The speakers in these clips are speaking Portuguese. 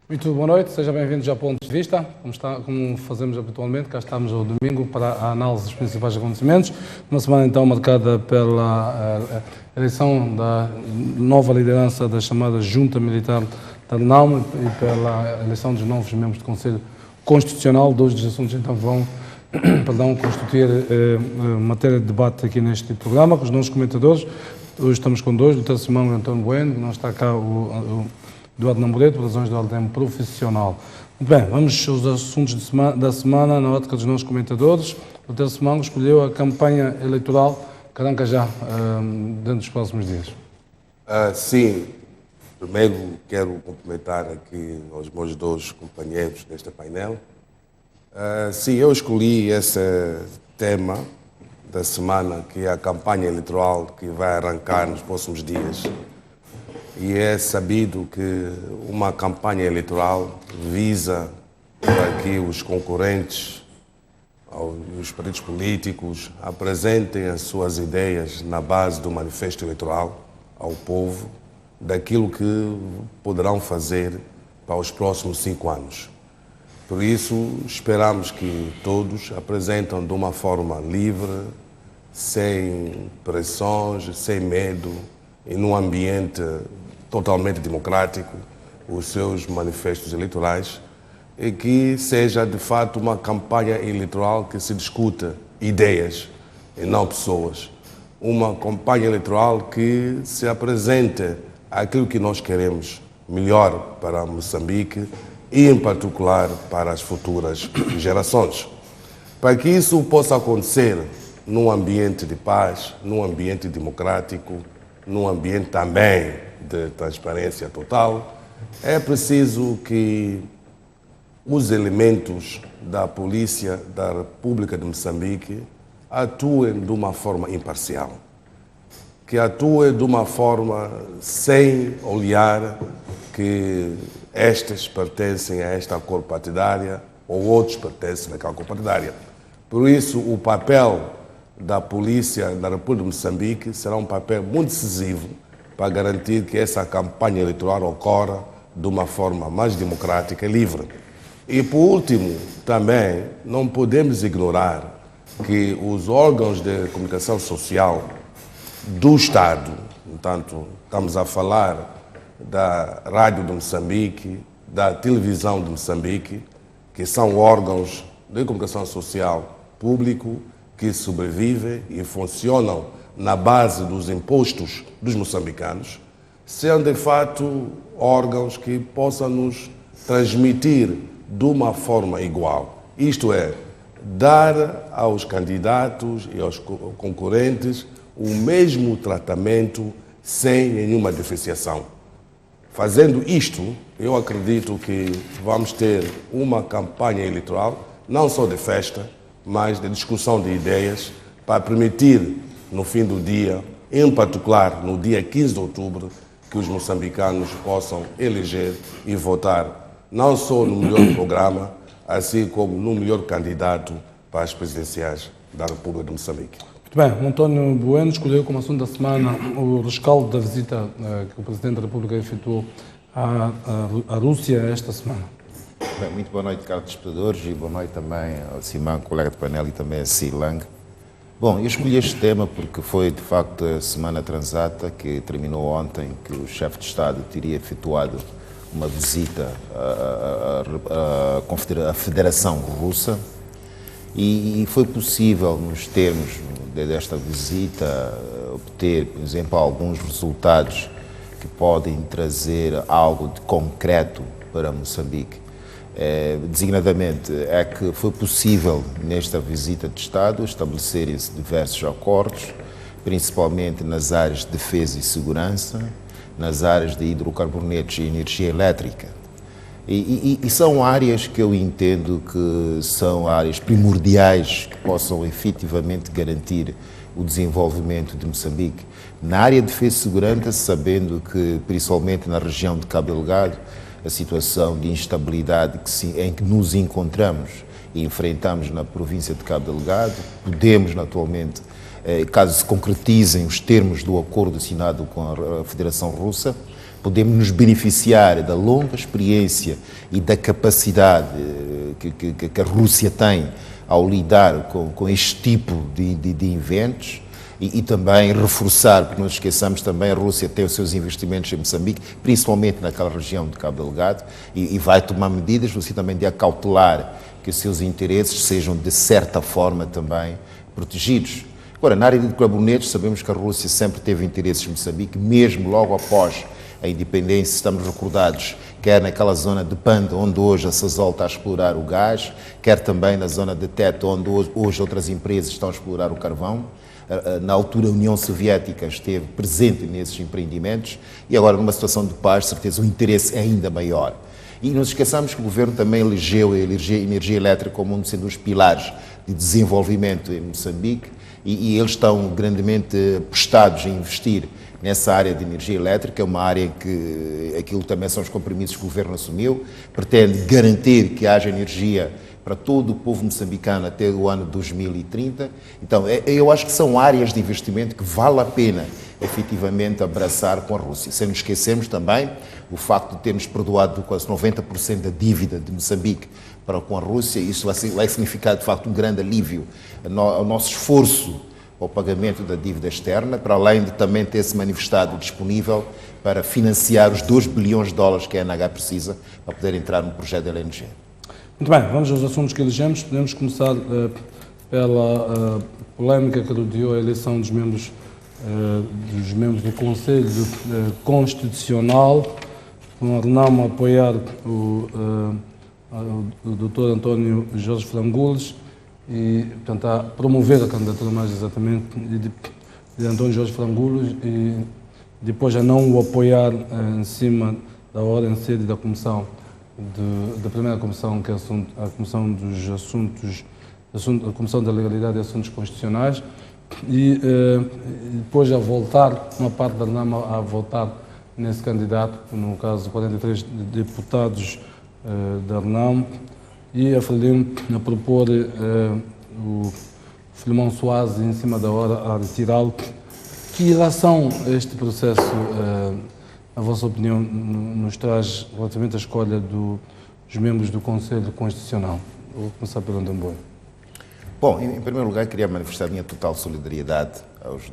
Muito boa noite, seja bem-vindos ao Ponto de Vista. Como fazemos habitualmente, cá estamos ao domingo para a análise dos principais acontecimentos. Uma semana então marcada pela eleição da nova liderança da chamada Junta Militar da RENAM e pela eleição dos novos membros do Conselho Constitucional. Dois dos assuntos então vão constituir matéria de debate aqui neste programa com os nossos comentadores. Hoje estamos com dois, o Dr. Simão e o António Bueno, não está cá o Eduardo Namoreto, por razões de ordem profissional. Muito bem, vamos aos assuntos da semana na ótica dos nossos comentadores. O Dr. Simão escolheu a campanha eleitoral que arranca já dentro dos próximos dias. Sim, primeiro quero cumprimentar aqui os meus dois companheiros neste painel. Sim, eu escolhi esse tema da semana, que é a campanha eleitoral que vai arrancar nos próximos dias. E é sabido que uma campanha eleitoral visa para que os concorrentes, os partidos políticos, apresentem as suas ideias na base do manifesto eleitoral ao povo, daquilo que poderão fazer para os próximos 5 anos. Por isso, esperamos que todos apresentam de uma forma livre, sem pressões, sem medo, e num ambiente totalmente democrático, os seus manifestos eleitorais, e que seja de fato uma campanha eleitoral que se discuta ideias e não pessoas. Uma campanha eleitoral que se apresente aquilo que nós queremos melhor para Moçambique e, em particular, para as futuras gerações. Para que isso possa acontecer num ambiente de paz, num ambiente democrático, num ambiente também de transparência total, é preciso que os elementos da Polícia da República de Moçambique atuem de uma forma imparcial, que atuem de uma forma sem olhar que estes pertencem a esta cor partidária ou outros pertencem àquela cor partidária. Por isso, o papel da Polícia da República de Moçambique será um papel muito decisivo para garantir que essa campanha eleitoral ocorra de uma forma mais democrática e livre. E, por último, também não podemos ignorar que os órgãos de comunicação social do Estado, portanto, estamos a falar da Rádio de Moçambique, da Televisão de Moçambique, que são órgãos de comunicação social público que sobrevivem e funcionam na base dos impostos dos moçambicanos, sendo de fato órgãos que possam nos transmitir de uma forma igual. Isto é, dar aos candidatos e aos concorrentes o mesmo tratamento sem nenhuma diferenciação. Fazendo isto, eu acredito que vamos ter uma campanha eleitoral, não só de festa, mas de discussão de ideias, para permitir, no fim do dia, em particular no dia 15 de outubro, que os moçambicanos possam eleger e votar não só no melhor programa, assim como no melhor candidato para as presidenciais da República de Moçambique. Muito bem, o António Bueno escolheu como assunto da semana o rescaldo da visita que o Presidente da República efetuou à Rússia esta semana. Bem, muito boa noite, caros espectadores, e boa noite também ao Simão, colega de painel, e também a Silang. Bom, eu escolhi este tema porque foi, de facto, a semana transata que terminou ontem, que o chefe de Estado teria efetuado uma visita à Federação Russa, e foi possível, nos termos desta visita, obter, por exemplo, alguns resultados que podem trazer algo de concreto para Moçambique. Designadamente, é que foi possível, nesta visita de Estado, estabelecerem-se diversos acordos, principalmente nas áreas de defesa e segurança, nas áreas de hidrocarbonetos e energia elétrica. E são áreas que eu entendo que são áreas primordiais que possam efetivamente garantir o desenvolvimento de Moçambique. Na área de defesa e segurança, sabendo que, principalmente na região de Cabo Delgado, a situação de instabilidade em que nos encontramos e enfrentamos na província de Cabo Delgado, podemos naturalmente caso se concretizem os termos do acordo assinado com a Federação Russa, podemos nos beneficiar da longa experiência e da capacidade que a Rússia tem ao lidar com este tipo de eventos e também reforçar, porque não esqueçamos também, a Rússia tem os seus investimentos em Moçambique, principalmente naquela região de Cabo Delgado, e vai tomar medidas, no sentido também de acautelar que os seus interesses sejam, de certa forma, também protegidos. Agora, na área de carbonetos, sabemos que a Rússia sempre teve interesses em Moçambique, mesmo logo após a independência, estamos recordados, quer naquela zona de Panda, onde hoje a Sasol está a explorar o gás, quer também na zona de Teto, onde hoje outras empresas estão a explorar o carvão. Na altura, a União Soviética esteve presente nesses empreendimentos e agora, numa situação de paz, certeza, o interesse é ainda maior. E não nos esqueçamos que o Governo também elegeu a energia elétrica como um dos pilares de desenvolvimento em Moçambique e eles estão grandemente apostados em investir nessa área de energia elétrica, é uma área em que aquilo também são os compromissos que o Governo assumiu, pretende garantir que haja energia para todo o povo moçambicano até o ano 2030. Então, eu acho que são áreas de investimento que vale a pena efetivamente abraçar com a Rússia. Sem nos esquecermos também o facto de termos perdoado quase 90% da dívida de Moçambique para com a Rússia, isso vai significar de facto um grande alívio ao nosso esforço ao pagamento da dívida externa, para além de também ter se manifestado disponível para financiar os 2 bilhões de dólares que a ANH precisa para poder entrar no projeto da LNG. Muito bem, vamos aos assuntos que elegemos. Podemos começar pela polémica que rodeou a eleição dos membros do Conselho Constitucional, com a RENAMO a apoiar o Dr. António Jorge Frangules e, portanto, a promover a candidatura, mais exatamente, de António Jorge Frangules e depois a não o apoiar em cima da hora em sede da comissão, da primeira comissão, que é a Comissão dos Assuntos, a Comissão da Legalidade e Assuntos Constitucionais, e depois a voltar, uma parte da RENAMO a votar nesse candidato, no caso 43 deputados da RENAMO, e a FRELIM a propor o Filimão Soares em cima da hora a retirá-lo. Que relação este processo, a vossa opinião, nos traz relativamente à escolha dos membros do Conselho Constitucional? Vou começar pelo Ndamboe. Bom, em primeiro lugar, queria manifestar a minha total solidariedade às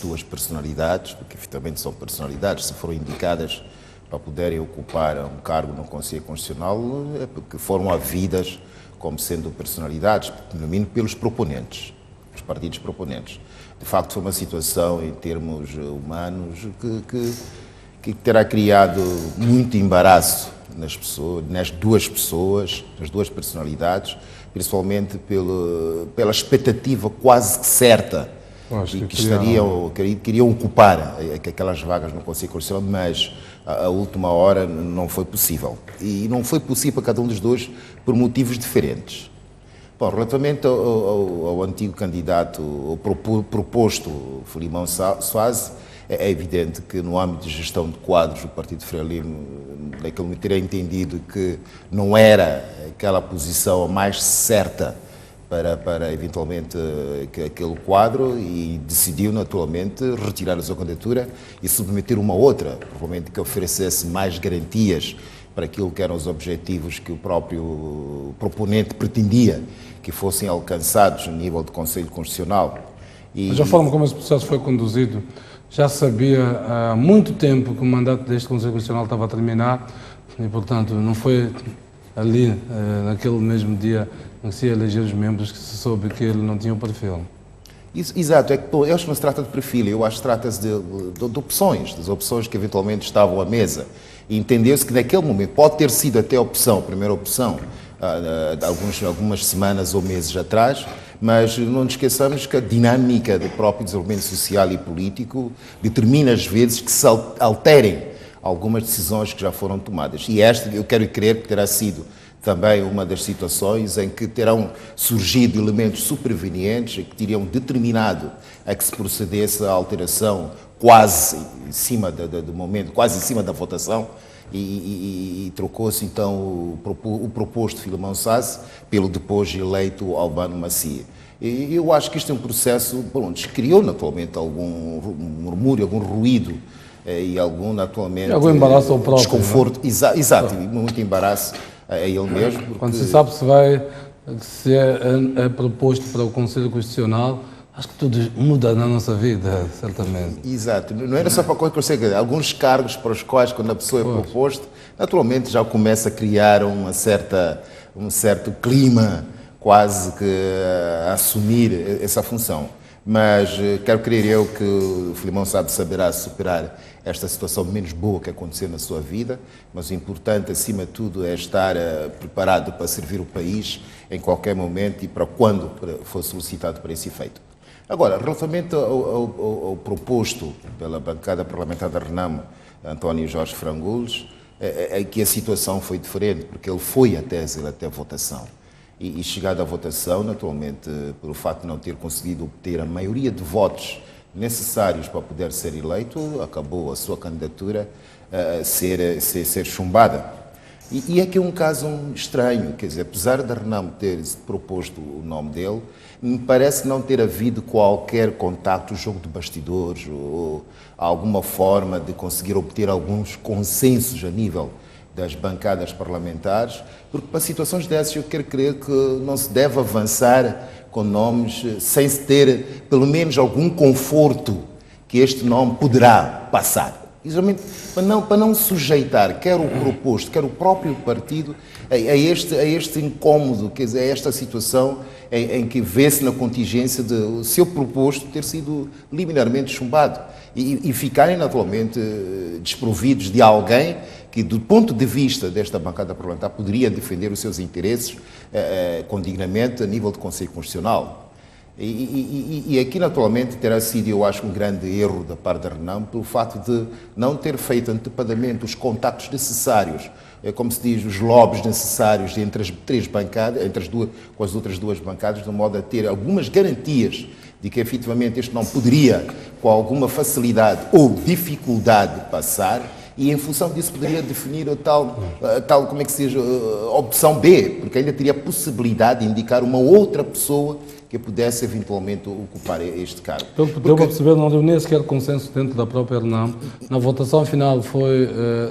duas personalidades, porque efetivamente são personalidades, se foram indicadas para poderem ocupar um cargo no Conselho Constitucional, é porque foram havidas como sendo personalidades, no mínimo pelos proponentes, os partidos proponentes. De facto, foi uma situação, em termos humanos, que terá criado muito embaraço nas duas pessoas, nas duas personalidades, principalmente pela expectativa quase que certa que queriam ocupar aquelas vagas no Conselho Constitucional, mas a última hora não foi possível. E não foi possível para cada um dos dois por motivos diferentes. Bom, relativamente ao antigo candidato, o proposto, Filimão Soares, é evidente que no âmbito de gestão de quadros do Partido FRELIM, naquele momento teria entendido que não era aquela posição mais certa para eventualmente aquele quadro e decidiu naturalmente retirar a sua candidatura e submeter uma outra, provavelmente que oferecesse mais garantias para aquilo que eram os objetivos que o próprio proponente pretendia que fossem alcançados no nível do Conselho Constitucional. Mas a forma como esse processo foi conduzido, já sabia há muito tempo que o mandato deste Conselho Constitucional estava a terminar e, portanto, não foi ali, naquele mesmo dia em que se ia eleger os membros, que se soube que ele não tinha o perfil. Exato, eu acho que não se trata de perfil, eu acho que trata-se de opções, das opções que eventualmente estavam à mesa. E entendeu-se que naquele momento, pode ter sido até a primeira opção, algumas semanas ou meses atrás, mas não nos esqueçamos que a dinâmica do próprio desenvolvimento social e político determina às vezes que se alterem algumas decisões que já foram tomadas. E esta, eu quero crer que terá sido também uma das situações em que terão surgido elementos supervenientes que teriam determinado a que se procedesse à alteração quase em cima do momento, quase em cima da votação, e trocou-se então o proposto Filimão Soares pelo depois eleito Albano Macia. E eu acho que isto é um processo, pronto, criou naturalmente algum murmúrio, algum ruído e algum naturalmente algum embaraço ao próprio, desconforto, exato, e muito embaraço a ele mesmo. Porque... Quando se sabe se é proposto para o Conselho Constitucional, acho que tudo muda na nossa vida, certamente. Exato, não era só para coisa que eu sei, alguns cargos para os quais, quando a pessoa é proposto, naturalmente já começa a criar um certo clima quase que a assumir essa função. Mas quero crer eu que o Filimão saberá superar esta situação menos boa que aconteceu na sua vida, mas o importante, acima de tudo, é estar preparado para servir o país em qualquer momento e para quando for solicitado para esse efeito. Agora, relativamente ao proposto pela bancada parlamentar da RENAM, António Jorge Frangoullis, é que a situação foi diferente, porque ele foi até a votação. E chegado à votação, naturalmente, por o facto de não ter conseguido obter a maioria de votos necessários para poder ser eleito, acabou a sua candidatura a ser chumbada. E é que é um caso estranho, quer dizer, apesar da RENAM ter proposto o nome dele, me parece não ter havido qualquer contacto, jogo de bastidores ou alguma forma de conseguir obter alguns consensos a nível das bancadas parlamentares, porque para situações dessas eu quero crer que não se deve avançar com nomes sem se ter pelo menos algum conforto que este nome poderá passar. Exatamente para não sujeitar quer o proposto, quer o próprio partido a este incómodo, quer dizer, a esta situação em que vê-se na contingência de o seu proposto ter sido liminarmente chumbado e ficarem naturalmente desprovidos de alguém que, do ponto de vista desta bancada parlamentar, poderia defender os seus interesses condignamente a nível do Conselho Constitucional. E aqui, naturalmente, terá sido, eu acho, um grande erro da parte da RENAM pelo facto de não ter feito antecipadamente os contactos necessários, como se diz, os lobbies necessários entre as três bancadas, com as outras duas bancadas, de modo a ter algumas garantias de que, efetivamente, este não poderia, com alguma facilidade ou dificuldade, passar, e em função disso poderia definir a tal como é que seja, opção B, porque ainda teria a possibilidade de indicar uma outra pessoa que pudesse eventualmente ocupar este cargo. Deu para perceber, não deu nem sequer consenso dentro da própria RENAM. Na votação final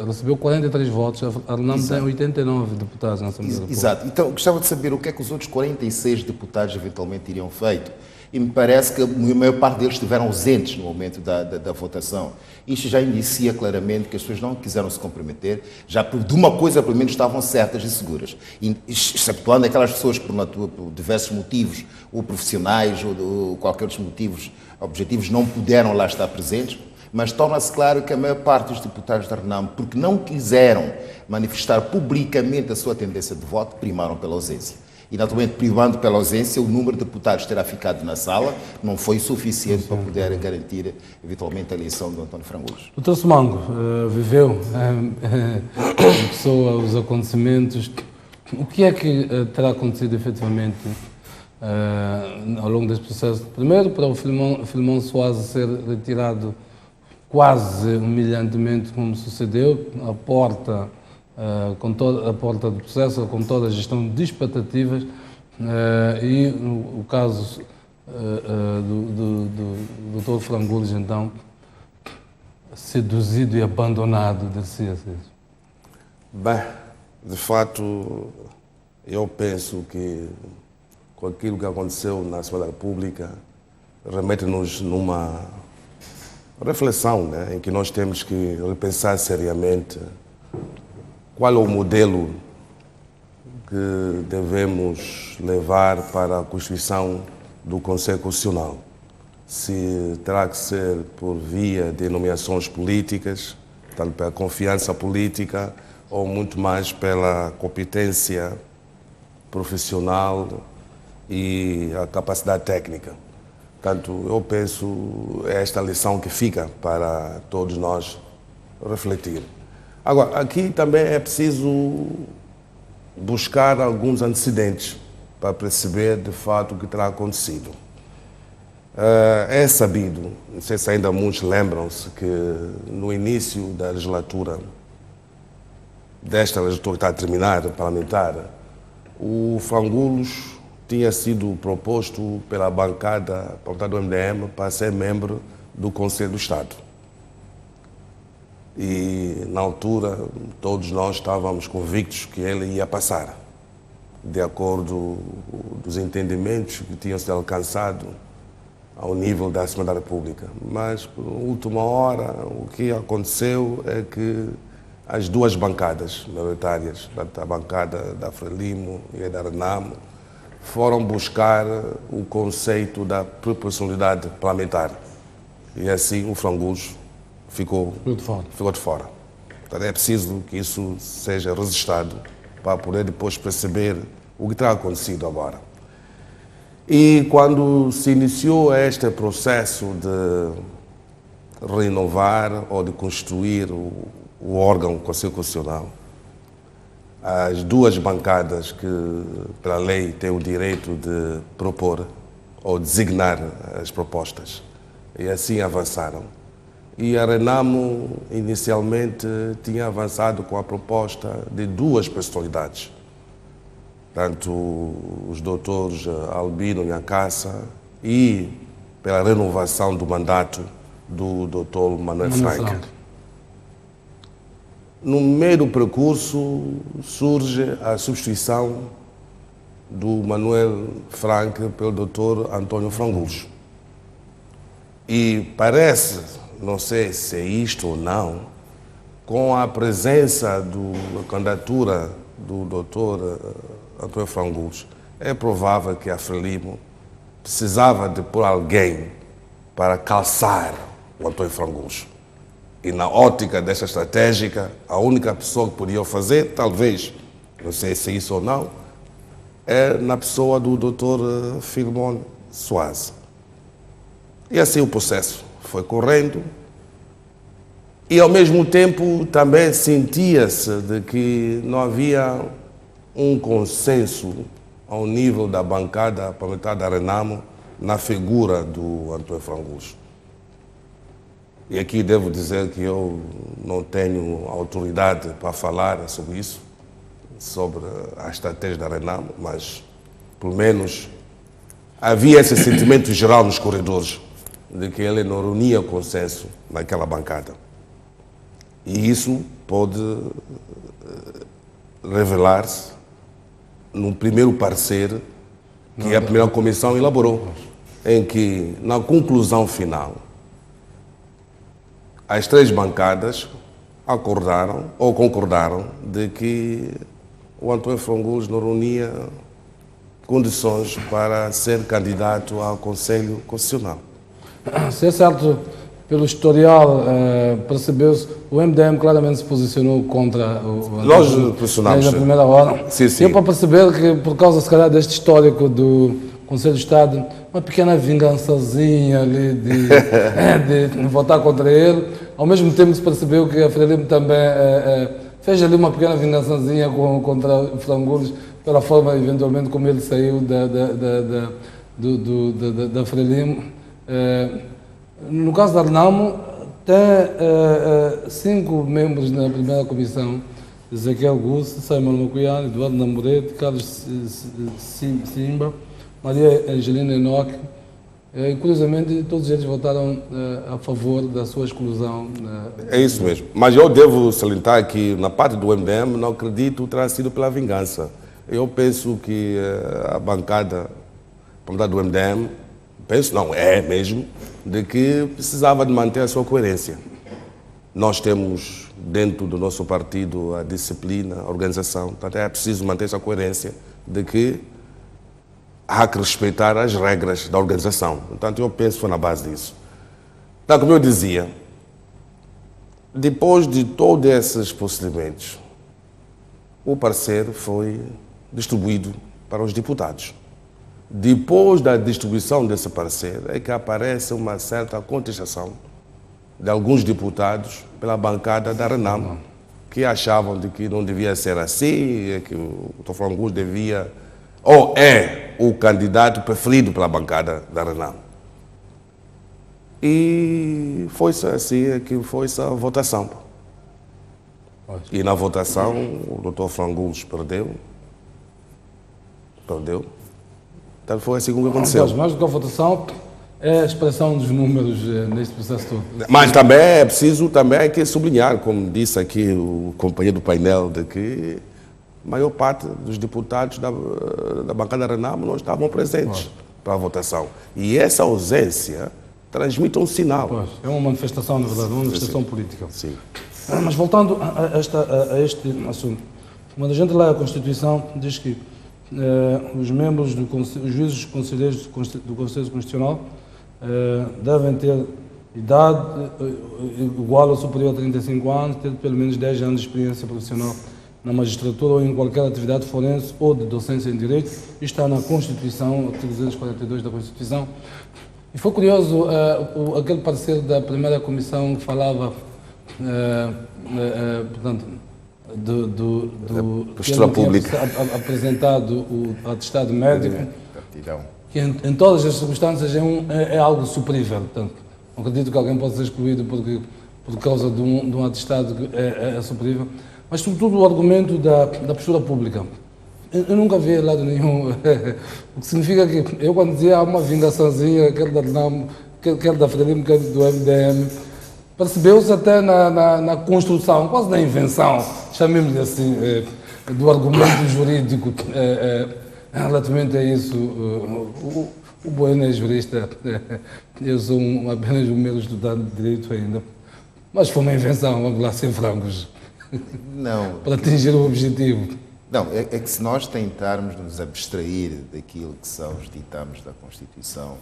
recebeu 43 votos, a RENAM tem 89 deputados na Assembleia da República. Exato. Então, gostava de saber o que é que os outros 46 deputados eventualmente teriam feito. E me parece que a maior parte deles estiveram ausentes no momento da votação. Isto já indicia claramente que as pessoas não quiseram se comprometer, já de uma coisa pelo menos estavam certas e seguras. Exceptuando aquelas pessoas por diversos motivos, ou profissionais, ou qualquer outros motivos objetivos, não puderam lá estar presentes, mas torna-se claro que a maior parte dos deputados da RENAM, porque não quiseram manifestar publicamente a sua tendência de voto, primaram pela ausência. E, naturalmente, privando pela ausência, o número de deputados terá ficado na sala, não foi suficiente para poder garantir, eventualmente, a eleição do António Frangoullis. Dr. Sumango, viveu em pessoa os acontecimentos. O que é que terá acontecido, efetivamente, ao longo deste processo? Primeiro, para o Filimão Soares ser retirado quase humilhantemente, como sucedeu, à porta... com toda a porta do processo, com toda a gestão de expectativas, e o caso do Dr. Frangoullis, então, seduzido e abandonado, dizia assim. Bem, de fato, eu penso que com aquilo que aconteceu na Assembleia da República remete-nos numa reflexão, né, em que nós temos que repensar seriamente qual é o modelo que devemos levar para a constituição do Conselho Constitucional. Se terá que ser por via de nomeações políticas, tanto pela confiança política, ou muito mais pela competência profissional e a capacidade técnica. Portanto, eu penso esta lição que fica para todos nós refletir. Agora, aqui também é preciso buscar alguns antecedentes para perceber de fato o que terá acontecido. É sabido, não sei se ainda muitos lembram-se, que no início da legislatura, desta legislatura que está a terminar, parlamentar, o Frangoullis tinha sido proposto pela bancada do MDM para ser membro do Conselho do Estado. E, na altura, todos nós estávamos convictos que ele ia passar, de acordo dos entendimentos que tinham sido alcançados ao nível da Assembleia da República. Mas, por última hora, o que aconteceu é que as duas bancadas maioritárias, a bancada da Frelimo e a da Renamo, foram buscar o conceito da proporcionalidade parlamentar. E assim o Frangulos ficou de fora. Então é preciso que isso seja registrado para poder depois perceber o que terá acontecido agora. E quando se iniciou este processo de renovar ou de construir o órgão constitucional, as duas bancadas que, pela lei, têm o direito de propor ou designar as propostas, e assim avançaram. E a Renamo, inicialmente, tinha avançado com a proposta de duas personalidades, tanto os doutores Albino Nhacaça e pela renovação do mandato do doutor Manuel Frank. No meio do percurso surge a substituição do Manuel Frank pelo doutor António Frangulos. E parece, não sei se é isto ou não, com a presença da candidatura do doutor António Frangulos, é provável que a Frelimo precisava de pôr alguém para calçar o António Frangulos. E na ótica desta estratégica, a única pessoa que podia fazer, talvez, não sei se é isso ou não, é na pessoa do Dr. Filemon Soares. E assim o processo foi correndo. E ao mesmo tempo também sentia-se de que não havia um consenso ao nível da bancada parlamentar da Renamo na figura do António Frangulos. E aqui devo dizer que eu não tenho autoridade para falar sobre isso, sobre a estratégia da Renamo, mas, pelo menos, havia esse sentimento geral nos corredores de que ele não reunia consenso naquela bancada. E isso pode revelar-se no primeiro parecer que a primeira comissão elaborou, em que, na conclusão final, as três bancadas acordaram ou concordaram de que o António Frangulos não reunia condições para ser candidato ao Conselho Constitucional. Se é certo, pelo historial, percebeu-se, o MDM claramente se posicionou contra o Nós posicionámos na primeira hora. Sim. Deu para perceber que, por causa, se calhar, deste histórico do Conselho de Estado, uma pequena vingançazinha ali de votar contra ele, ao mesmo tempo que se percebeu que a Frelimo também fez ali uma pequena vingançazinha contra o Frangulos, pela forma, eventualmente, como ele saiu da Frelimo. No caso da Renamo, tem 5 membros na primeira comissão: Ezequiel Gusso, Simon Mocoiano, Eduardo Namorete, Carlos Simba, Maria Angelina Enoque. Curiosamente, todos eles votaram a favor da sua exclusão. É isso mesmo. Mas eu devo salientar que, na parte do MDM, não acredito que terá sido pela vingança. Eu penso que a bancada do MDM, penso não, é mesmo, de que precisava de manter a sua coerência. Nós temos, dentro do nosso partido, a disciplina, a organização, portanto é preciso manter essa coerência de que há que respeitar as regras da organização. Portanto, eu penso que foi na base disso. Então, como eu dizia, depois de todos esses procedimentos, o parecer foi distribuído para os deputados. Depois da distribuição desse parecer, é que aparece uma certa contestação de alguns deputados pela bancada da Renamo, que achavam de que não devia ser assim, que o Dr. Frangulos devia, ou é o candidato preferido pela bancada da Renamo. E foi assim que foi essa votação. E na votação o Dr. Frangulos perdeu. Então foi assim como aconteceu. Mas mais do que a votação, é a expressão dos números neste processo todo. Mas também é preciso aqui sublinhar, como disse aqui o companheiro do painel, de que a maior parte dos deputados da bancada Renamo não estavam presentes para a votação. E essa ausência transmite um sinal. Pois, é uma manifestação, na verdade, uma manifestação política. Sim. Mas voltando a este assunto, quando a gente lê a Constituição, diz que os membros, os juízes conselheiros do Conselho Constitucional devem ter idade igual ou superior a 35 anos, ter pelo menos 10 anos de experiência profissional na magistratura ou em qualquer atividade forense ou de docência em direito. Isto está na Constituição, artigo 242 da Constituição. E foi curioso aquele parecer da primeira comissão que falava, portanto, postura pública, apresentado o atestado médico, Aptidão. que em todas as circunstâncias é algo suprível. Portanto, não acredito que alguém possa ser excluído por causa de um atestado que é suprível. Mas, sobretudo, o argumento da postura pública. Eu nunca vi lado nenhum. O que significa que eu, quando dizia há uma vingaçãozinha, quer da Renamo, quer da Frelimo, quer do MDM, percebeu-se até na construção, quase na invenção, chamemos-lhe assim, do argumento jurídico relativamente a isso. O Bueno é jurista, eu sou apenas um mero estudante de direito ainda. Mas foi uma invenção, vamos lá, sem frangos. Não. Para atingir o objetivo. Não, é que se nós tentarmos nos abstrair daquilo que são os ditames da Constituição,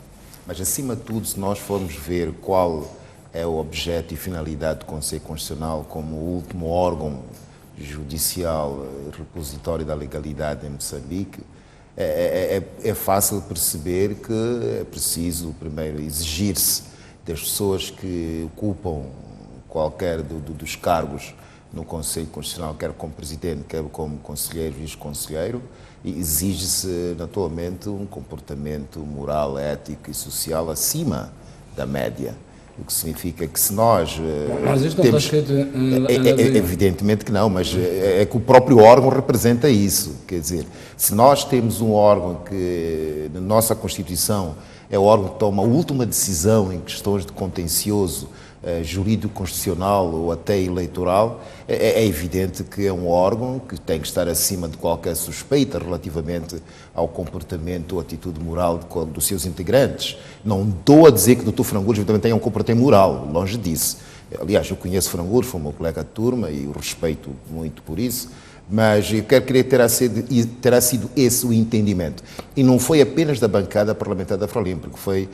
mas acima de tudo, se nós formos ver qual é o objeto e finalidade do Conselho Constitucional como o último órgão judicial repositório da legalidade em Moçambique, é fácil perceber que é preciso, primeiro, exigir-se das pessoas que ocupam qualquer dos cargos no Conselho Constitucional, quer como presidente, quer como conselheiro, vice-conselheiro, e exige-se, naturalmente, um comportamento moral, ético e social acima da média. O que significa que se nós mas isto não está escrito evidentemente que não, mas é que o próprio órgão representa isso. Quer dizer, se nós temos um órgão que, na nossa Constituição, é o órgão que toma a última decisão em questões de contencioso jurídico-constitucional ou até eleitoral, é evidente que é um órgão que tem que estar acima de qualquer suspeita relativamente ao comportamento ou atitude moral dos seus integrantes. Não estou a dizer que o Dr. Frangulos também tenha um comportamento moral, longe disso. Aliás, eu conheço Frangulos, foi meu colega de turma e o respeito muito por isso, mas eu quero crer que terá sido esse o entendimento. E não foi apenas da bancada parlamentar da Frelimo, porque foi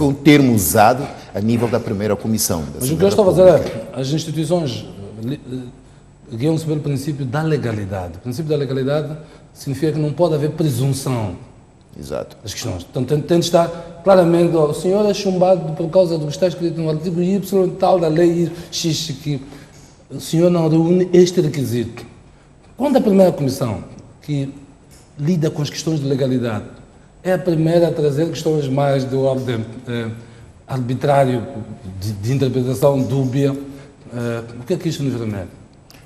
um termo usado a nível da primeira comissão. Mas o que eu estou a fazer é, as instituições guiam-se pelo princípio da legalidade. O princípio da legalidade significa que não pode haver presunção. Exato. Das questões. Então tem de estar claramente, o senhor é chumbado por causa do que está escrito no artigo Y tal da lei X, que o senhor não reúne este requisito. Quando a primeira comissão, que lida com as questões de legalidade, é a primeira a trazer questões mais de ordem arbitrário, de interpretação dúbia, o que é que isto nos remete?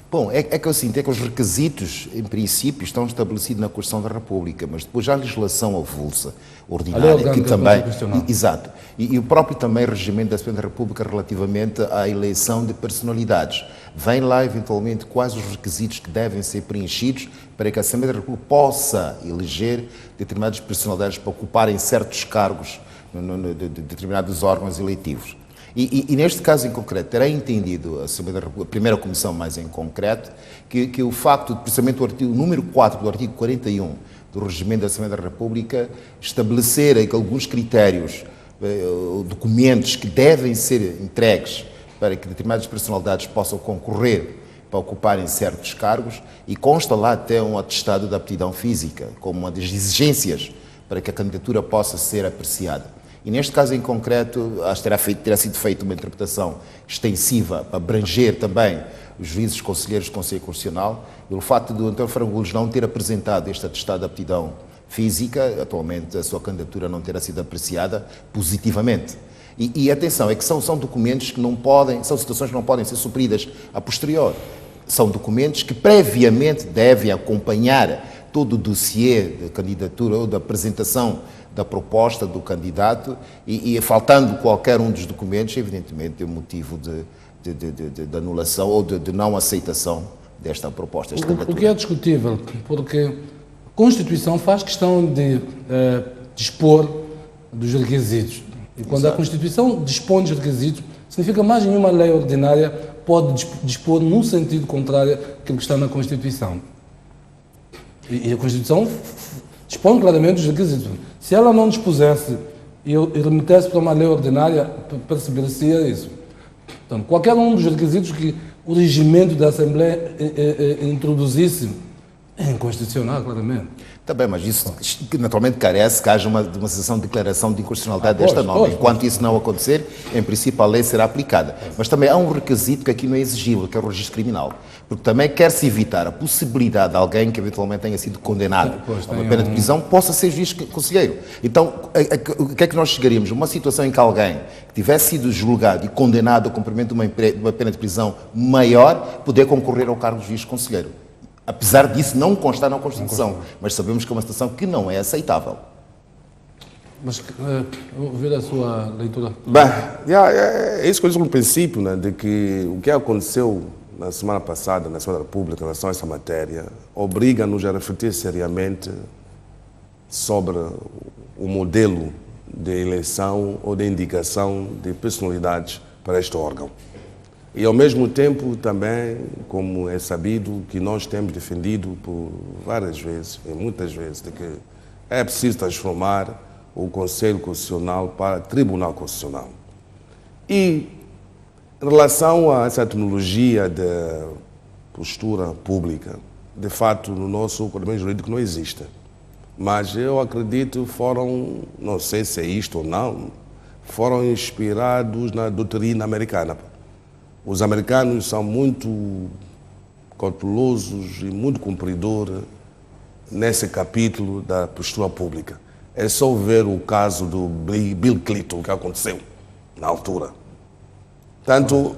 Bom, é que eu sinto que os requisitos, em princípio, estão estabelecidos na Constituição da República, mas depois há a legislação avulsa, ordinária, que também... Exato. E o próprio também regimento da Assembleia da República relativamente à eleição de personalidades. Vem lá, eventualmente, quais os requisitos que devem ser preenchidos para que a Assembleia da República possa eleger determinadas personalidades para ocuparem certos cargos de determinados órgãos eletivos. E neste caso em concreto, terá entendido a primeira comissão mais em concreto que o facto de, precisamente o número 4 do artigo 41 do Regimento da Assembleia da República estabelecer alguns critérios, documentos que devem ser entregues para que determinadas personalidades possam concorrer para ocuparem certos cargos, e consta lá até um atestado de aptidão física como uma das exigências para que a candidatura possa ser apreciada. E neste caso em concreto, acho que terá sido feita uma interpretação extensiva para abranger também os juízes conselheiros do Conselho Constitucional, e o facto do António Frangulos não ter apresentado este atestado de aptidão física, atualmente a sua candidatura não terá sido apreciada positivamente. E atenção, é que são documentos que não podem, são situações que não podem ser supridas a posterior. São documentos que previamente devem acompanhar todo o dossiê de candidatura ou da apresentação da proposta do candidato e faltando qualquer um dos documentos, evidentemente, é motivo de anulação ou de não aceitação desta proposta. O que é discutível, porque a Constituição faz questão de dispor dos requisitos. E quando a Constituição dispõe dos requisitos, significa mais nenhuma lei ordinária pode dispor num sentido contrário àquilo que está na Constituição. E a Constituição dispõe claramente dos requisitos. Se ela não dispusesse e remetesse para uma lei ordinária, perceber-se isso. Portanto, qualquer um dos requisitos que o regimento da Assembleia introduzisse é inconstitucional, claramente. Também, mas isso naturalmente carece que haja uma sessão de declaração de inconstitucionalidade desta norma. Enquanto isso não acontecer, em princípio a lei será aplicada. Mas também há um requisito que aqui não é exigível, que é o registro criminal. Porque também quer-se evitar a possibilidade de alguém que eventualmente tenha sido condenado a uma pena de prisão possa ser juiz conselheiro. Então, o que é que nós chegaríamos? Uma situação em que alguém que tivesse sido julgado e condenado ao cumprimento de uma pena de prisão maior, poder concorrer ao cargo de juiz conselheiro. Apesar disso não constar na Constituição, mas sabemos que é uma situação que não é aceitável. Mas vou ver a sua leitura. Bem, é isso que eu disse no princípio, né, de que o que aconteceu na semana passada, na Assembleia da República, em relação a essa matéria, obriga-nos a refletir seriamente sobre o modelo de eleição ou de indicação de personalidades para este órgão. E, ao mesmo tempo, também, como é sabido, que nós temos defendido por várias vezes, e muitas vezes, de que é preciso transformar o Conselho Constitucional para Tribunal Constitucional. E, em relação a essa tecnologia de postura pública, de fato, no nosso ordenamento jurídico não existe. Mas eu acredito que foram, não sei se é isto ou não, foram inspirados na doutrina americana. Os americanos são muito cautelosos e muito cumpridores nesse capítulo da postura pública. É só ver o caso do Bill Clinton, que aconteceu na altura. Portanto,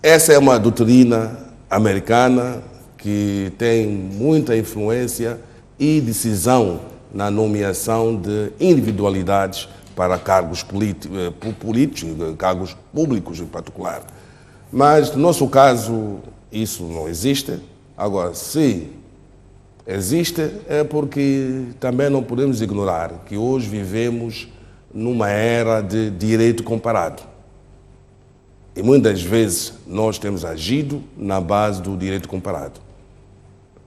essa é uma doutrina americana que tem muita influência e decisão na nomeação de individualidades para cargos políticos, cargos públicos em particular. Mas, no nosso caso, isso não existe. Agora, se existe, é porque também não podemos ignorar que hoje vivemos numa era de direito comparado. E muitas vezes nós temos agido na base do direito comparado.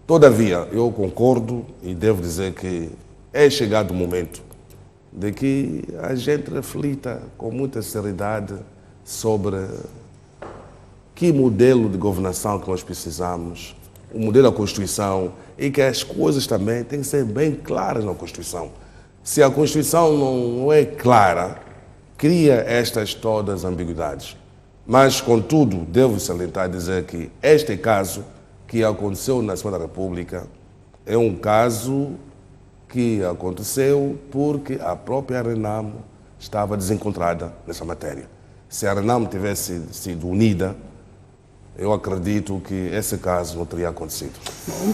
Todavia, eu concordo e devo dizer que é chegado o momento de que a gente reflita com muita seriedade sobre que modelo de governação que nós precisamos, o modelo da Constituição, e que as coisas também têm que ser bem claras na Constituição. Se a Constituição não é clara, cria estas todas as ambiguidades. Mas, contudo, devo salientar e dizer que este caso que aconteceu na Assembleia da República é um caso que aconteceu porque a própria Renamo estava desencontrada nessa matéria. Se a Renamo tivesse sido unida, eu acredito que esse caso não teria acontecido.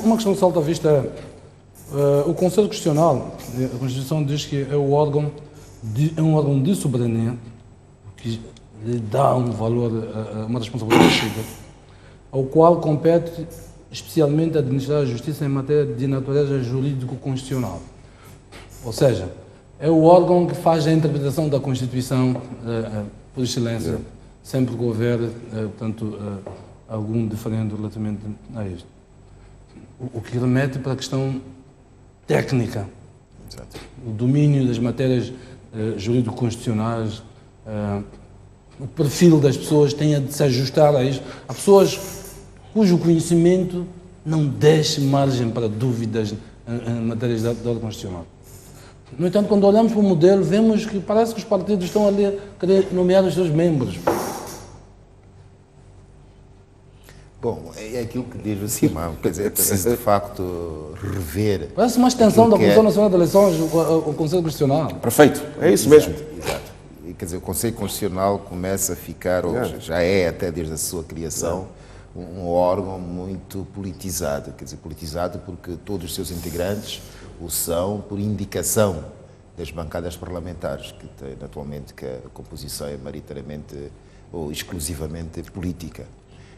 Uma questão que salta à vista é o Conselho Constitucional. A Constituição diz que é um órgão de soberania que lhe dá um valor, uma responsabilidade civil, ao qual compete especialmente administrar a justiça em matéria de natureza jurídico-constitucional. Ou seja, é o órgão que faz a interpretação da Constituição por excelência, sempre que houver, portanto, algum diferente relativamente a isto. O que remete para a questão técnica. Exato. O domínio das matérias jurídico-constitucionais, o perfil das pessoas tem de se ajustar a isto. Há pessoas cujo conhecimento não deixe margem para dúvidas em matérias de ordem constitucional. No entanto, quando olhamos para o modelo, vemos que parece que os partidos estão ali a querer nomear os seus membros. Bom, é aquilo que diz o Simão, quer dizer, preciso de facto rever. Parece uma extensão da Comissão Nacional de Eleições, o Conselho Constitucional. Perfeito, é isso mesmo. Exato. E, quer dizer, o Conselho Constitucional começa a ficar, ou já é até desde a sua criação, um órgão muito politizado, quer dizer, politizado porque todos os seus integrantes o são por indicação das bancadas parlamentares, que tem atualmente que a composição é maioritariamente ou exclusivamente política.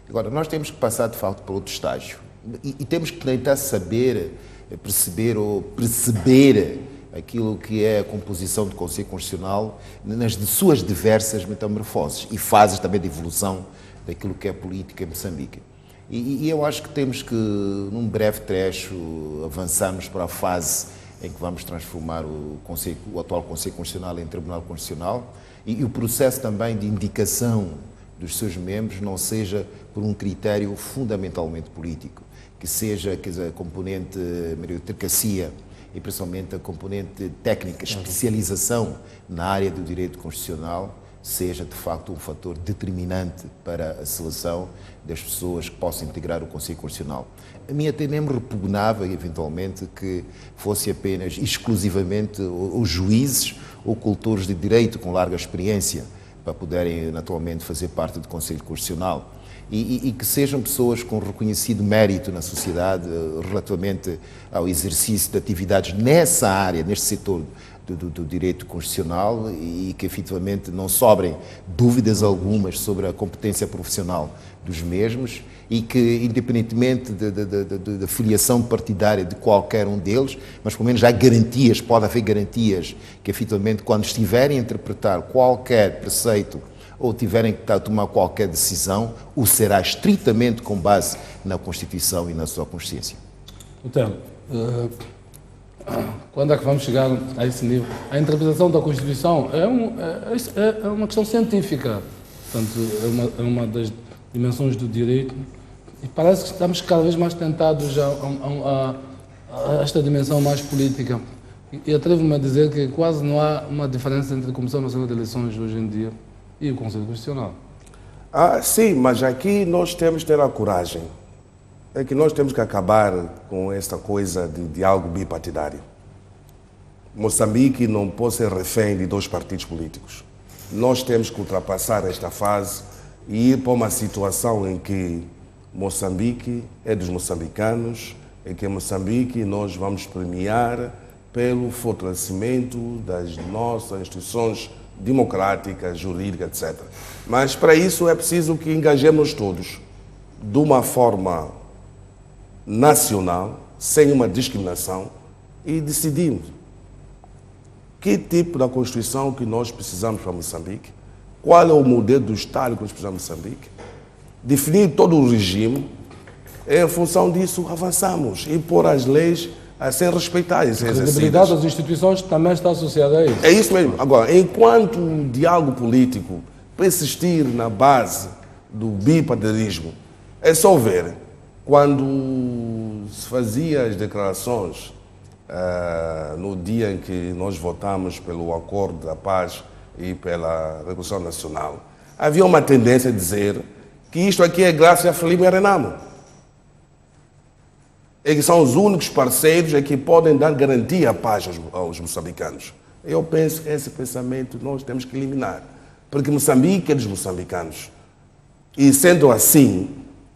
Agora, nós temos que passar, de facto, para outro estágio e temos que tentar saber, perceber aquilo que é a composição do Conselho Constitucional nas suas diversas metamorfoses e fases também de evolução daquilo que é política em Moçambique. E eu acho que temos que, num breve trecho, avançarmos para a fase em que vamos transformar o atual Conselho Constitucional em Tribunal Constitucional e o processo também de indicação dos seus membros não seja por um critério fundamentalmente político, que seja, quer dizer, a componente meritocracia e principalmente a componente técnica, especialização na área do direito constitucional, seja de facto um fator determinante para a seleção das pessoas que possam integrar o Conselho Constitucional. A mim até mesmo repugnava, eventualmente, que fosse apenas, exclusivamente, os juízes ou cultores de direito com larga experiência para poderem, naturalmente, fazer parte do Conselho Constitucional. E que sejam pessoas com reconhecido mérito na sociedade relativamente ao exercício de atividades nessa área, neste setor do direito constitucional e que efetivamente não sobrem dúvidas algumas sobre a competência profissional dos mesmos e que, independentemente da filiação partidária de qualquer um deles, mas pelo menos há garantias, pode haver garantias que efetivamente quando estiverem a interpretar qualquer preceito ou tiverem que tomar qualquer decisão, o será estritamente com base na Constituição e na sua consciência. Então, quando é que vamos chegar a esse nível? A interpretação da Constituição é uma questão científica, portanto, é uma das dimensões do direito e parece que estamos cada vez mais tentados a esta dimensão mais política. E atrevo-me a dizer que quase não há uma diferença entre a Comissão Nacional de Eleições hoje em dia e o Conselho Constitucional. Sim, mas aqui nós temos que ter a coragem. É que nós temos que acabar com esta coisa de diálogo bipartidário. Moçambique não pode ser refém de dois partidos políticos. Nós temos que ultrapassar esta fase e ir para uma situação em que Moçambique é dos moçambicanos, em que Moçambique nós vamos premiar pelo fortalecimento das nossas instituições democrática, jurídica, etc. Mas para isso é preciso que engajemos todos de uma forma nacional, sem uma discriminação, e decidimos que tipo de Constituição que nós precisamos para Moçambique, qual é o modelo do Estado que nós precisamos para Moçambique, definir todo o regime, e em função disso avançamos e pôr as leis a ser respeitadas. A credibilidade das instituições também está associada a isso. É isso mesmo. Agora, enquanto o diálogo político persistir na base do bipartidarismo, é só ver, quando se fazia as declarações no dia em que nós votamos pelo Acordo da Paz e pela Revolução Nacional, havia uma tendência a dizer que isto aqui é graças a Frelimo e Renamo. É que são os únicos parceiros que podem dar garantia à paz aos moçambicanos. Eu penso que esse pensamento nós temos que eliminar, porque Moçambique é dos moçambicanos. E sendo assim,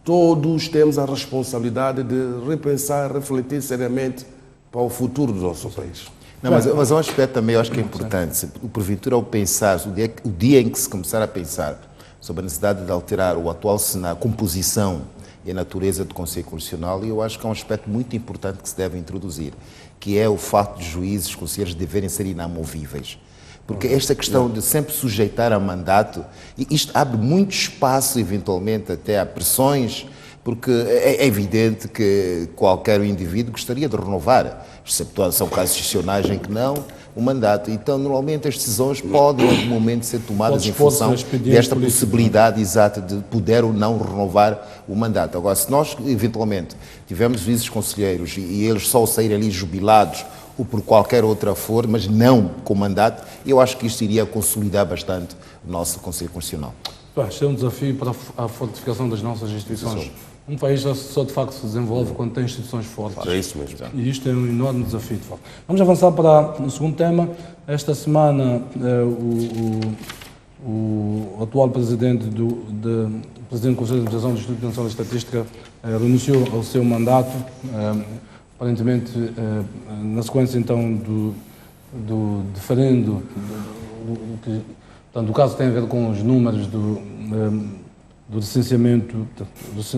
todos temos a responsabilidade de repensar, refletir seriamente para o futuro do nosso país. Não, mas há um aspecto também eu acho que é importante. Porventura, ao pensar, o dia em que se começar a pensar sobre a necessidade de alterar o atual cenário, a composição e a natureza do Conselho Constitucional, e eu acho que é um aspecto muito importante que se deve introduzir, que é o facto de juízes, conselheiros deverem ser inamovíveis. Porque esta questão de sempre sujeitar a mandato, isto abre muito espaço, eventualmente, até a pressões, porque é evidente que qualquer indivíduo gostaria de renovar, exceto são casos excepcionais em que não, o mandato. Então, normalmente, as decisões podem, em algum momento, ser tomadas em função desta possibilidade exata de poder ou não renovar o mandato. Agora, se nós, eventualmente, tivermos juízes conselheiros e eles só saírem ali jubilados ou por qualquer outra forma, mas não com mandato, eu acho que isto iria consolidar bastante o nosso Conselho Constitucional. Este é um desafio para a fortificação das nossas instituições. Um país só de facto se desenvolve quando tem instituições fortes. É isso mesmo. E isto é um enorme desafio, de facto. Vamos avançar para o segundo tema. Esta semana, o atual presidente do Presidente do Conselho de Administração do Instituto Nacional de Estatística renunciou ao seu mandato, aparentemente na sequência então do diferendo, portanto, o caso tem a ver com os números do licenciamento,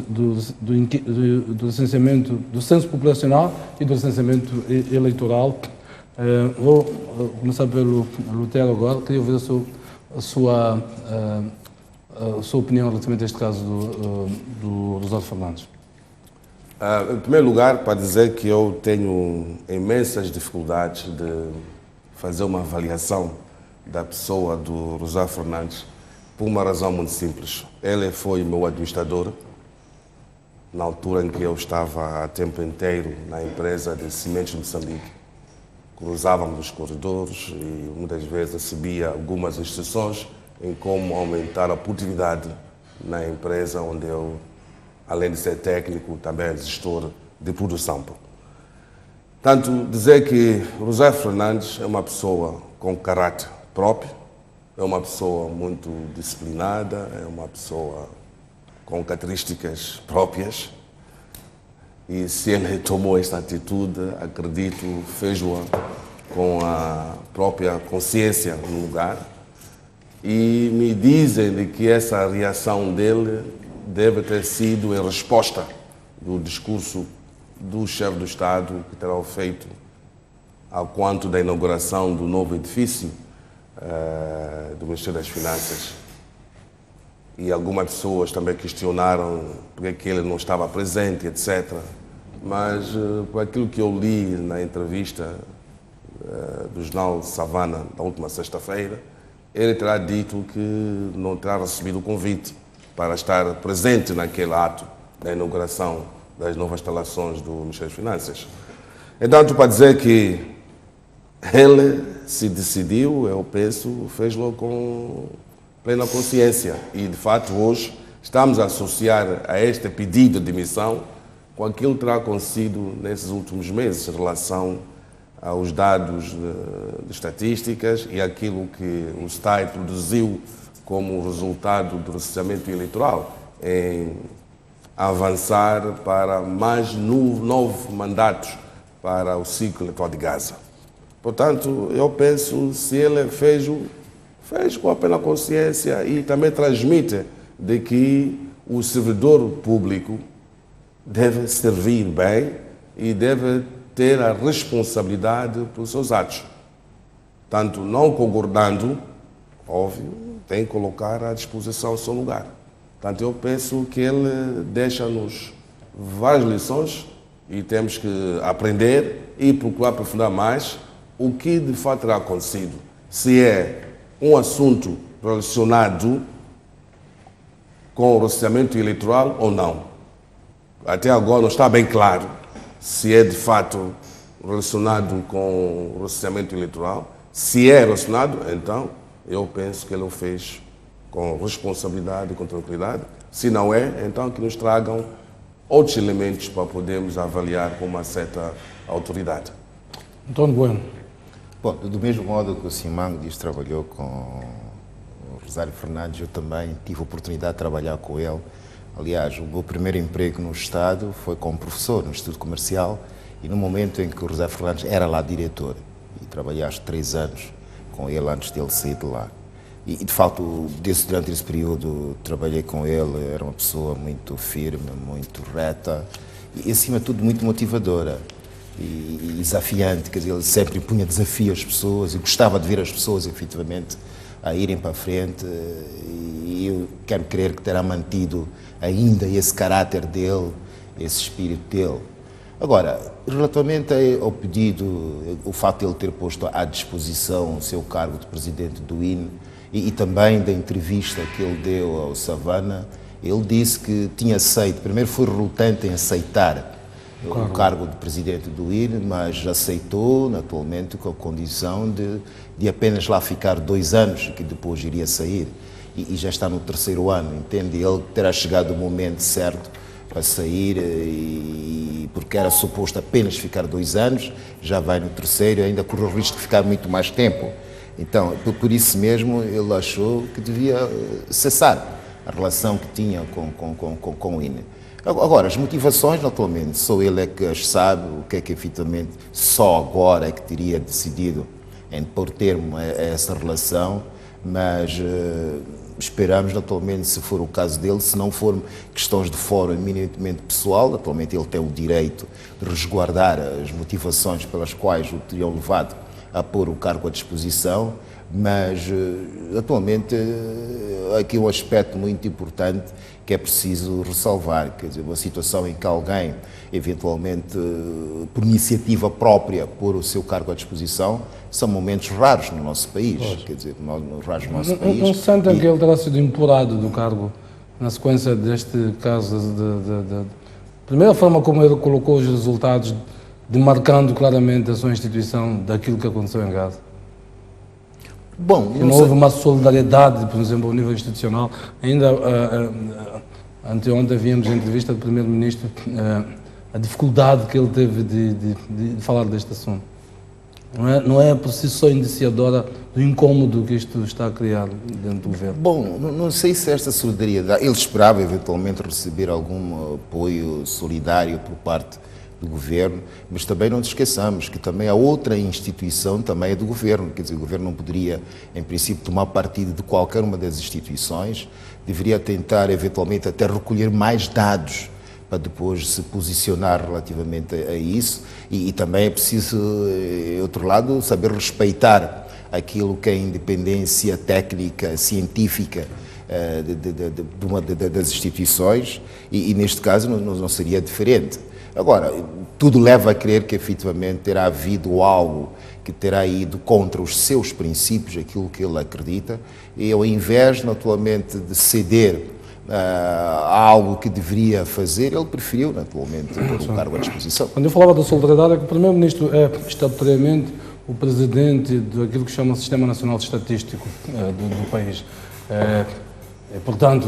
do licenciamento do censo populacional e do licenciamento eleitoral. Vou começar pelo Lutero agora. Queria ouvir a sua opinião relativamente a este caso do Rosário Fernandes. Em primeiro lugar, para dizer que eu tenho imensas dificuldades de fazer uma avaliação da pessoa do Rosário Fernandes por uma razão muito simples. Ele foi meu administrador na altura em que eu estava a tempo inteiro na empresa de Cimentos de Moçambique. Cruzávamos os corredores e muitas vezes recebia algumas instruções em como aumentar a produtividade na empresa onde eu, além de ser técnico, também é gestor de produção. Portanto, dizer que Rosário Fernandes é uma pessoa com caráter próprio, é uma pessoa muito disciplinada, é uma pessoa com características próprias e se ele tomou esta atitude, acredito, fez-o com a própria consciência no lugar e me dizem de que essa reação dele deve ter sido em resposta do discurso do chefe do Estado que terá feito ao quanto da inauguração do novo edifício do Ministério das Finanças. E algumas pessoas também questionaram porque que ele não estava presente, etc. Mas, por aquilo que eu li na entrevista do jornal Savana da última sexta-feira, ele terá dito que não terá recebido o convite para estar presente naquele ato da inauguração das novas instalações do Ministério das Finanças. Então, para dizer que ele se decidiu, eu penso, fez-lo com plena consciência. E, de fato, hoje estamos a associar a este pedido de demissão com aquilo que terá acontecido nesses últimos meses em relação aos dados de estatísticas e aquilo que o STAI produziu como resultado do recenseamento eleitoral em avançar para mais 9 mandatos para o ciclo eleitoral de Gaza. Portanto, eu penso, se ele fez com a plena consciência e também transmite de que o servidor público deve servir bem e deve ter a responsabilidade pelos seus atos. Tanto não concordando, óbvio, tem que colocar à disposição o seu lugar. Portanto, eu penso que ele deixa-nos várias lições e temos que aprender e procurar aprofundar mais o que de fato terá acontecido. Se é um assunto relacionado com o recenseamento eleitoral ou não. Até agora não está bem claro se é de fato relacionado com o recenseamento eleitoral. Se é relacionado, então eu penso que ele o fez com responsabilidade e com tranquilidade. Se não é, então que nos tragam outros elementos para podermos avaliar com uma certa autoridade. António Bueno. Bom, do mesmo modo que o Simango diz que trabalhou com o Rosário Fernandes, eu também tive a oportunidade de trabalhar com ele. Aliás, o meu primeiro emprego no Estado foi como professor no Instituto Comercial e no momento em que o Rosário Fernandes era lá diretor. E trabalhei acho 3 anos com ele antes dele sair de lá. E de facto, durante esse período, trabalhei com ele, era uma pessoa muito firme, muito reta e, acima de tudo, muito motivadora e desafiante. Quer dizer, ele sempre punha desafio às pessoas e gostava de ver as pessoas, efetivamente, a irem para a frente. E eu quero crer que terá mantido ainda esse caráter dele, esse espírito dele. Agora, relativamente ao pedido, o facto de ele ter posto à disposição o seu cargo de presidente do INE e também da entrevista que ele deu ao Savana, ele disse que tinha aceito, primeiro foi relutante em aceitar o cargo de presidente do INE, mas aceitou, naturalmente, com a condição de apenas lá ficar 2 anos, que depois iria sair. E já está no 3º ano, entende? Ele terá chegado o momento certo para sair, porque era suposto apenas ficar 2 anos, já vai no 3º, ainda correu o risco de ficar muito mais tempo. Então, por isso mesmo, ele achou que devia cessar. a relação que tinha com o INE. Agora, as motivações, naturalmente, só ele é que as sabe, o que é que efetivamente só agora é que teria decidido em pôr termo a essa relação, mas esperamos, naturalmente, se for o caso dele, se não for questões de fórum eminentemente pessoal, naturalmente ele tem o direito de resguardar as motivações pelas quais o teriam levado a pôr o cargo à disposição, mas atualmente aqui um aspecto muito importante que é preciso ressalvar, quer dizer, uma situação em que alguém, eventualmente, por iniciativa própria, pôr o seu cargo à disposição, são momentos raros no nosso país, quer dizer, raros no nosso país. Não sentem que ele terá sido empurrado do cargo na sequência deste caso primeira forma como ele colocou os resultados, demarcando claramente a sua instituição daquilo que aconteceu em Gaza? Bom, não houve uma solidariedade, por exemplo, ao nível institucional. Ainda anteontem víamos a entrevista do Primeiro-Ministro, a dificuldade que ele teve de falar deste assunto. Não é por si só indiciadora do incômodo que isto está a criar dentro do governo? Bom, não sei se esta solidariedade... Ele esperava eventualmente receber algum apoio solidário por parte do governo, mas também não nos esqueçamos que também a outra instituição também é do governo, quer dizer, o governo não poderia, em princípio, tomar partido de qualquer uma das instituições, deveria tentar, eventualmente, até recolher mais dados para depois se posicionar relativamente a isso e também é preciso, outro lado, saber respeitar aquilo que é a independência técnica, científica das instituições e neste caso não seria diferente. Agora, tudo leva a crer que efetivamente terá havido algo que terá ido contra os seus princípios, aquilo que ele acredita, e ao invés, naturalmente, de ceder a algo que deveria fazer, ele preferiu, naturalmente, pôr o cargo à disposição. Quando eu falava da solidariedade, é que o Primeiro-Ministro é estatutariamente o presidente daquilo que chama Sistema Nacional Estatístico do país. Portanto,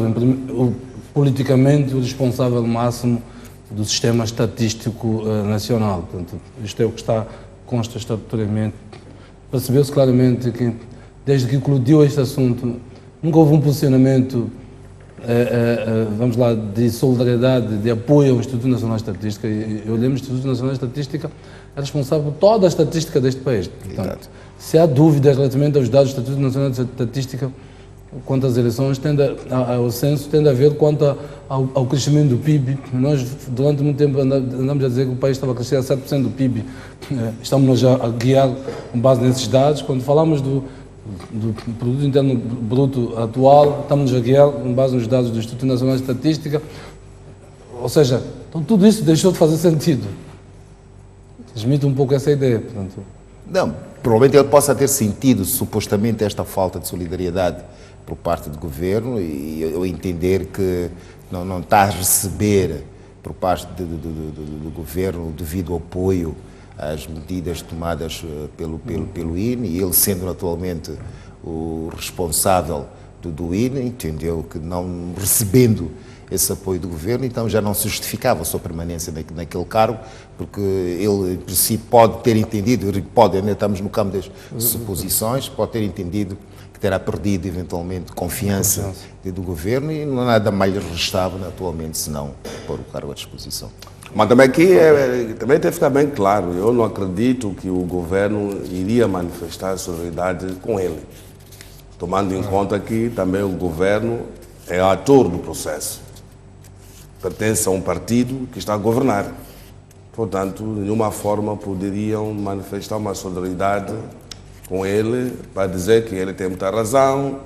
politicamente, o responsável máximo do Sistema Estatístico Nacional. Portanto, isto é o que consta estatutariamente. Percebeu-se claramente que, desde que eclodiu este assunto, nunca houve um posicionamento, vamos lá, de solidariedade, de apoio ao Instituto Nacional de Estatística. E olhamos, o Instituto Nacional de Estatística é responsável por toda a estatística deste país. Portanto, se há dúvidas relativamente aos dados do Instituto Nacional de Estatística, quanto às eleições, ao censo, tende a ver quanto ao crescimento do PIB. Nós, durante muito tempo, andamos a dizer que o país estava a crescer a 7% do PIB. Estamos já a guiar com base nesses dados. Quando falamos do Produto Interno Bruto atual, estamos a guiar com base nos dados do Instituto Nacional de Estatística. Ou seja, então tudo isso deixou de fazer sentido. Transmite um pouco essa ideia. Portanto. Não, provavelmente ele possa ter sentido, supostamente, esta falta de solidariedade por parte do governo e eu entender que não está a receber por parte do governo o devido apoio às medidas tomadas pelo INE e ele sendo atualmente o responsável do INE, entendeu que não recebendo esse apoio do governo, então já não se justificava a sua permanência naquele cargo, porque ele, em princípio, pode ter entendido, ainda estamos no campo das suposições, pode ter entendido que terá perdido, eventualmente, confiança do governo e não há nada mais lhe restava, atualmente, senão pôr o cargo à disposição. Mas também aqui também tem que ficar bem claro, eu não acredito que o governo iria manifestar solidariedade com ele, tomando em conta que também o governo é ator do processo, pertence a um partido que está a governar, portanto, de nenhuma forma poderiam manifestar uma solidariedade com ele para dizer que ele tem muita razão,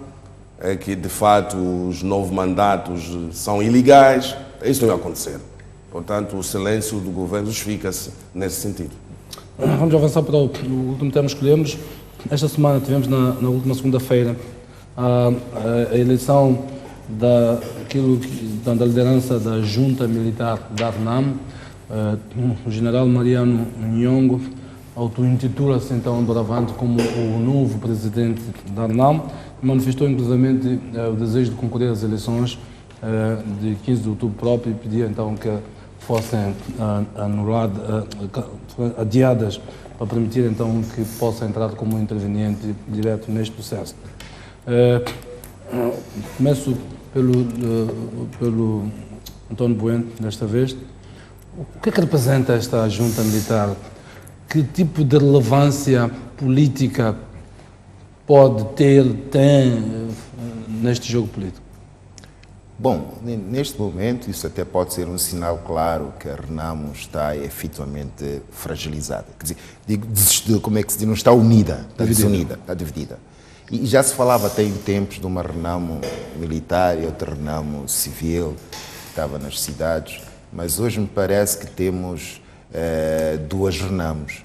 que de fato os novos mandatos são ilegais, isso não ia acontecer. Portanto, o silêncio do governo justifica-se nesse sentido. Vamos avançar para o último tema que escolhemos. Esta semana tivemos na última segunda-feira a eleição da liderança da junta militar da ARNAM. O general Mariano Nhongo auto-intitula-se então doravante como o novo presidente da ARNAM e manifestou inclusivamente o desejo de concorrer às eleições de 15 de outubro próprio e pedia então que fossem adiadas para permitir então que possa entrar como interveniente direto neste processo. Começo pelo António Bueno, desta vez. O que é que representa esta junta militar? Que tipo de relevância política tem neste jogo político? Bom, neste momento isso até pode ser um sinal claro que a Renamo está efetivamente fragilizada. Quer dizer, como é que se diz, não está unida, está desunida, está dividida. E já se falava até em tempos de uma Renamo militar e outra Renamo civil, que estava nas cidades, mas hoje me parece que temos duas Renamos.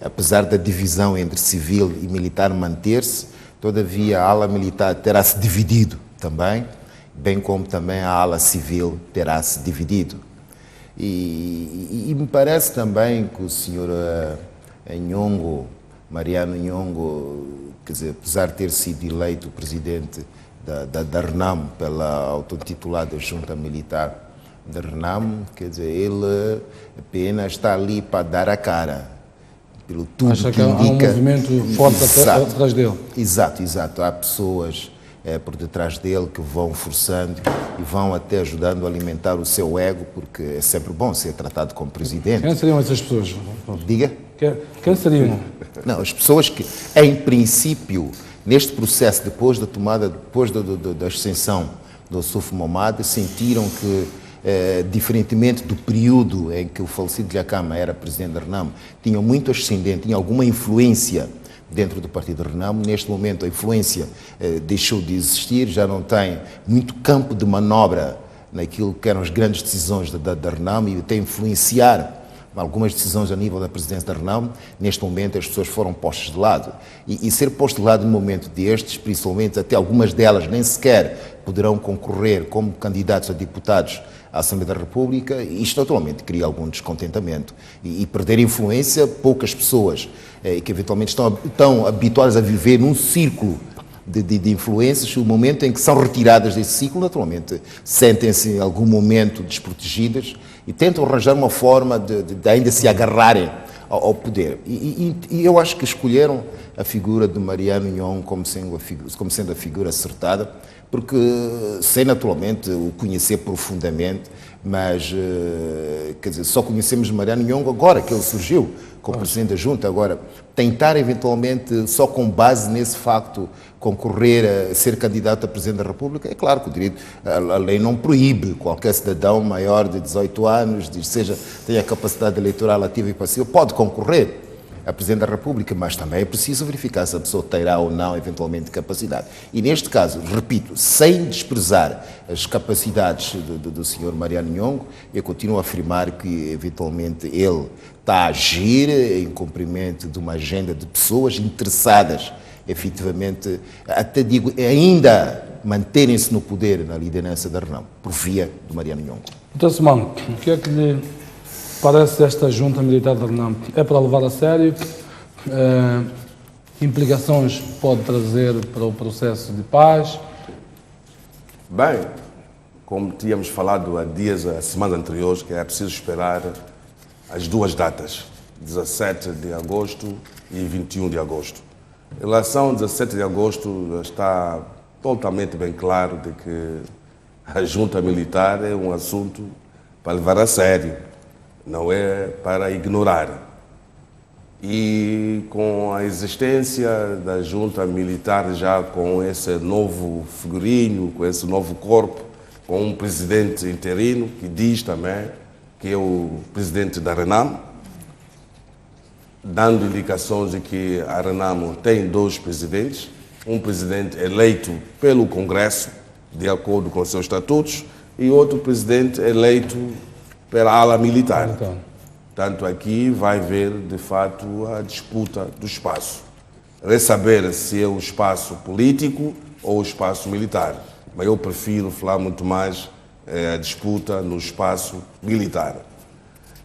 Apesar da divisão entre civil e militar manter-se, todavia a ala militar terá se dividido também, bem como também a ala civil terá se dividido. E me parece também que o senhor Nhongo, Mariano Nhongo, quer dizer, apesar de ter sido eleito presidente da Renamo pela autotitulada Junta Militar da Renamo, quer dizer, ele apenas está ali para dar a cara. Pelo tudo Acha que indica. há um movimento forte atrás dele? Exato. Há pessoas por detrás dele que vão forçando e vão até ajudando a alimentar o seu ego, porque é sempre bom ser tratado como presidente. Quem seriam essas pessoas? Diga? Quem seriam? Não, as pessoas que, em princípio, neste processo, depois da tomada, da ascensão do Ossuf Momad, sentiram que, diferentemente do período em que o falecido Dhlakama era presidente da Renamo, tinham muito ascendente, tinham alguma influência dentro do partido Renamo. Neste momento a influência deixou de existir, já não tem muito campo de manobra naquilo que eram as grandes decisões da Renamo e até influenciar algumas decisões a nível da presidência da Renamo. Neste momento as pessoas foram postas de lado e ser posto de lado num momento destes, principalmente até algumas delas nem sequer poderão concorrer como candidatos a deputados à Assembleia da República, isto naturalmente cria algum descontentamento e perder influência. Poucas pessoas que eventualmente estão habituadas a viver num círculo de influências, o momento em que são retiradas desse ciclo, naturalmente sentem-se em algum momento desprotegidas e tentam arranjar uma forma de ainda se agarrarem ao poder. E eu acho que escolheram a figura de Mariano Nhongo como sendo a figura acertada, porque sem naturalmente o conhecer profundamente, mas quer dizer, só conhecemos Mariano Nhongo agora que ele surgiu como presidente da Junta. Agora, tentar eventualmente, só com base nesse facto, concorrer a ser candidato a presidente da República, é claro que o direito, a lei não proíbe qualquer cidadão maior de 18 anos, tenha capacidade eleitoral ativa e passiva, pode concorrer a Presidente da República, mas também é preciso verificar se a pessoa terá ou não, eventualmente, capacidade. E neste caso, repito, sem desprezar as capacidades do Sr. Mariano Nhongo, eu continuo a afirmar que, eventualmente, ele está a agir em cumprimento de uma agenda de pessoas interessadas, efetivamente, até digo, ainda manterem-se no poder, na liderança da Renamo, por via de Mariano Nhongo. Então, Simão, o que é que lhe parece esta junta militar da Renamo? É para levar a sério? Implicações pode trazer para o processo de paz? Bem, como tínhamos falado há dias, as semanas anteriores, que é preciso esperar as duas datas, 17 de agosto e 21 de agosto. Em relação ao 17 de agosto, está totalmente bem claro de que a junta militar é um assunto para levar a sério, não é para ignorar. E com a existência da junta militar, já com esse novo figurino, com esse novo corpo, com um presidente interino, que diz também que é o presidente da Renamo, dando indicações de que a Renamo tem dois presidentes, um presidente eleito pelo Congresso, de acordo com seus estatutos, e outro presidente eleito pela ala militar. Então, Tanto aqui vai ver, de fato, a disputa do espaço. É saber se é o espaço político ou o espaço militar. Mas eu prefiro falar muito mais a disputa no espaço militar.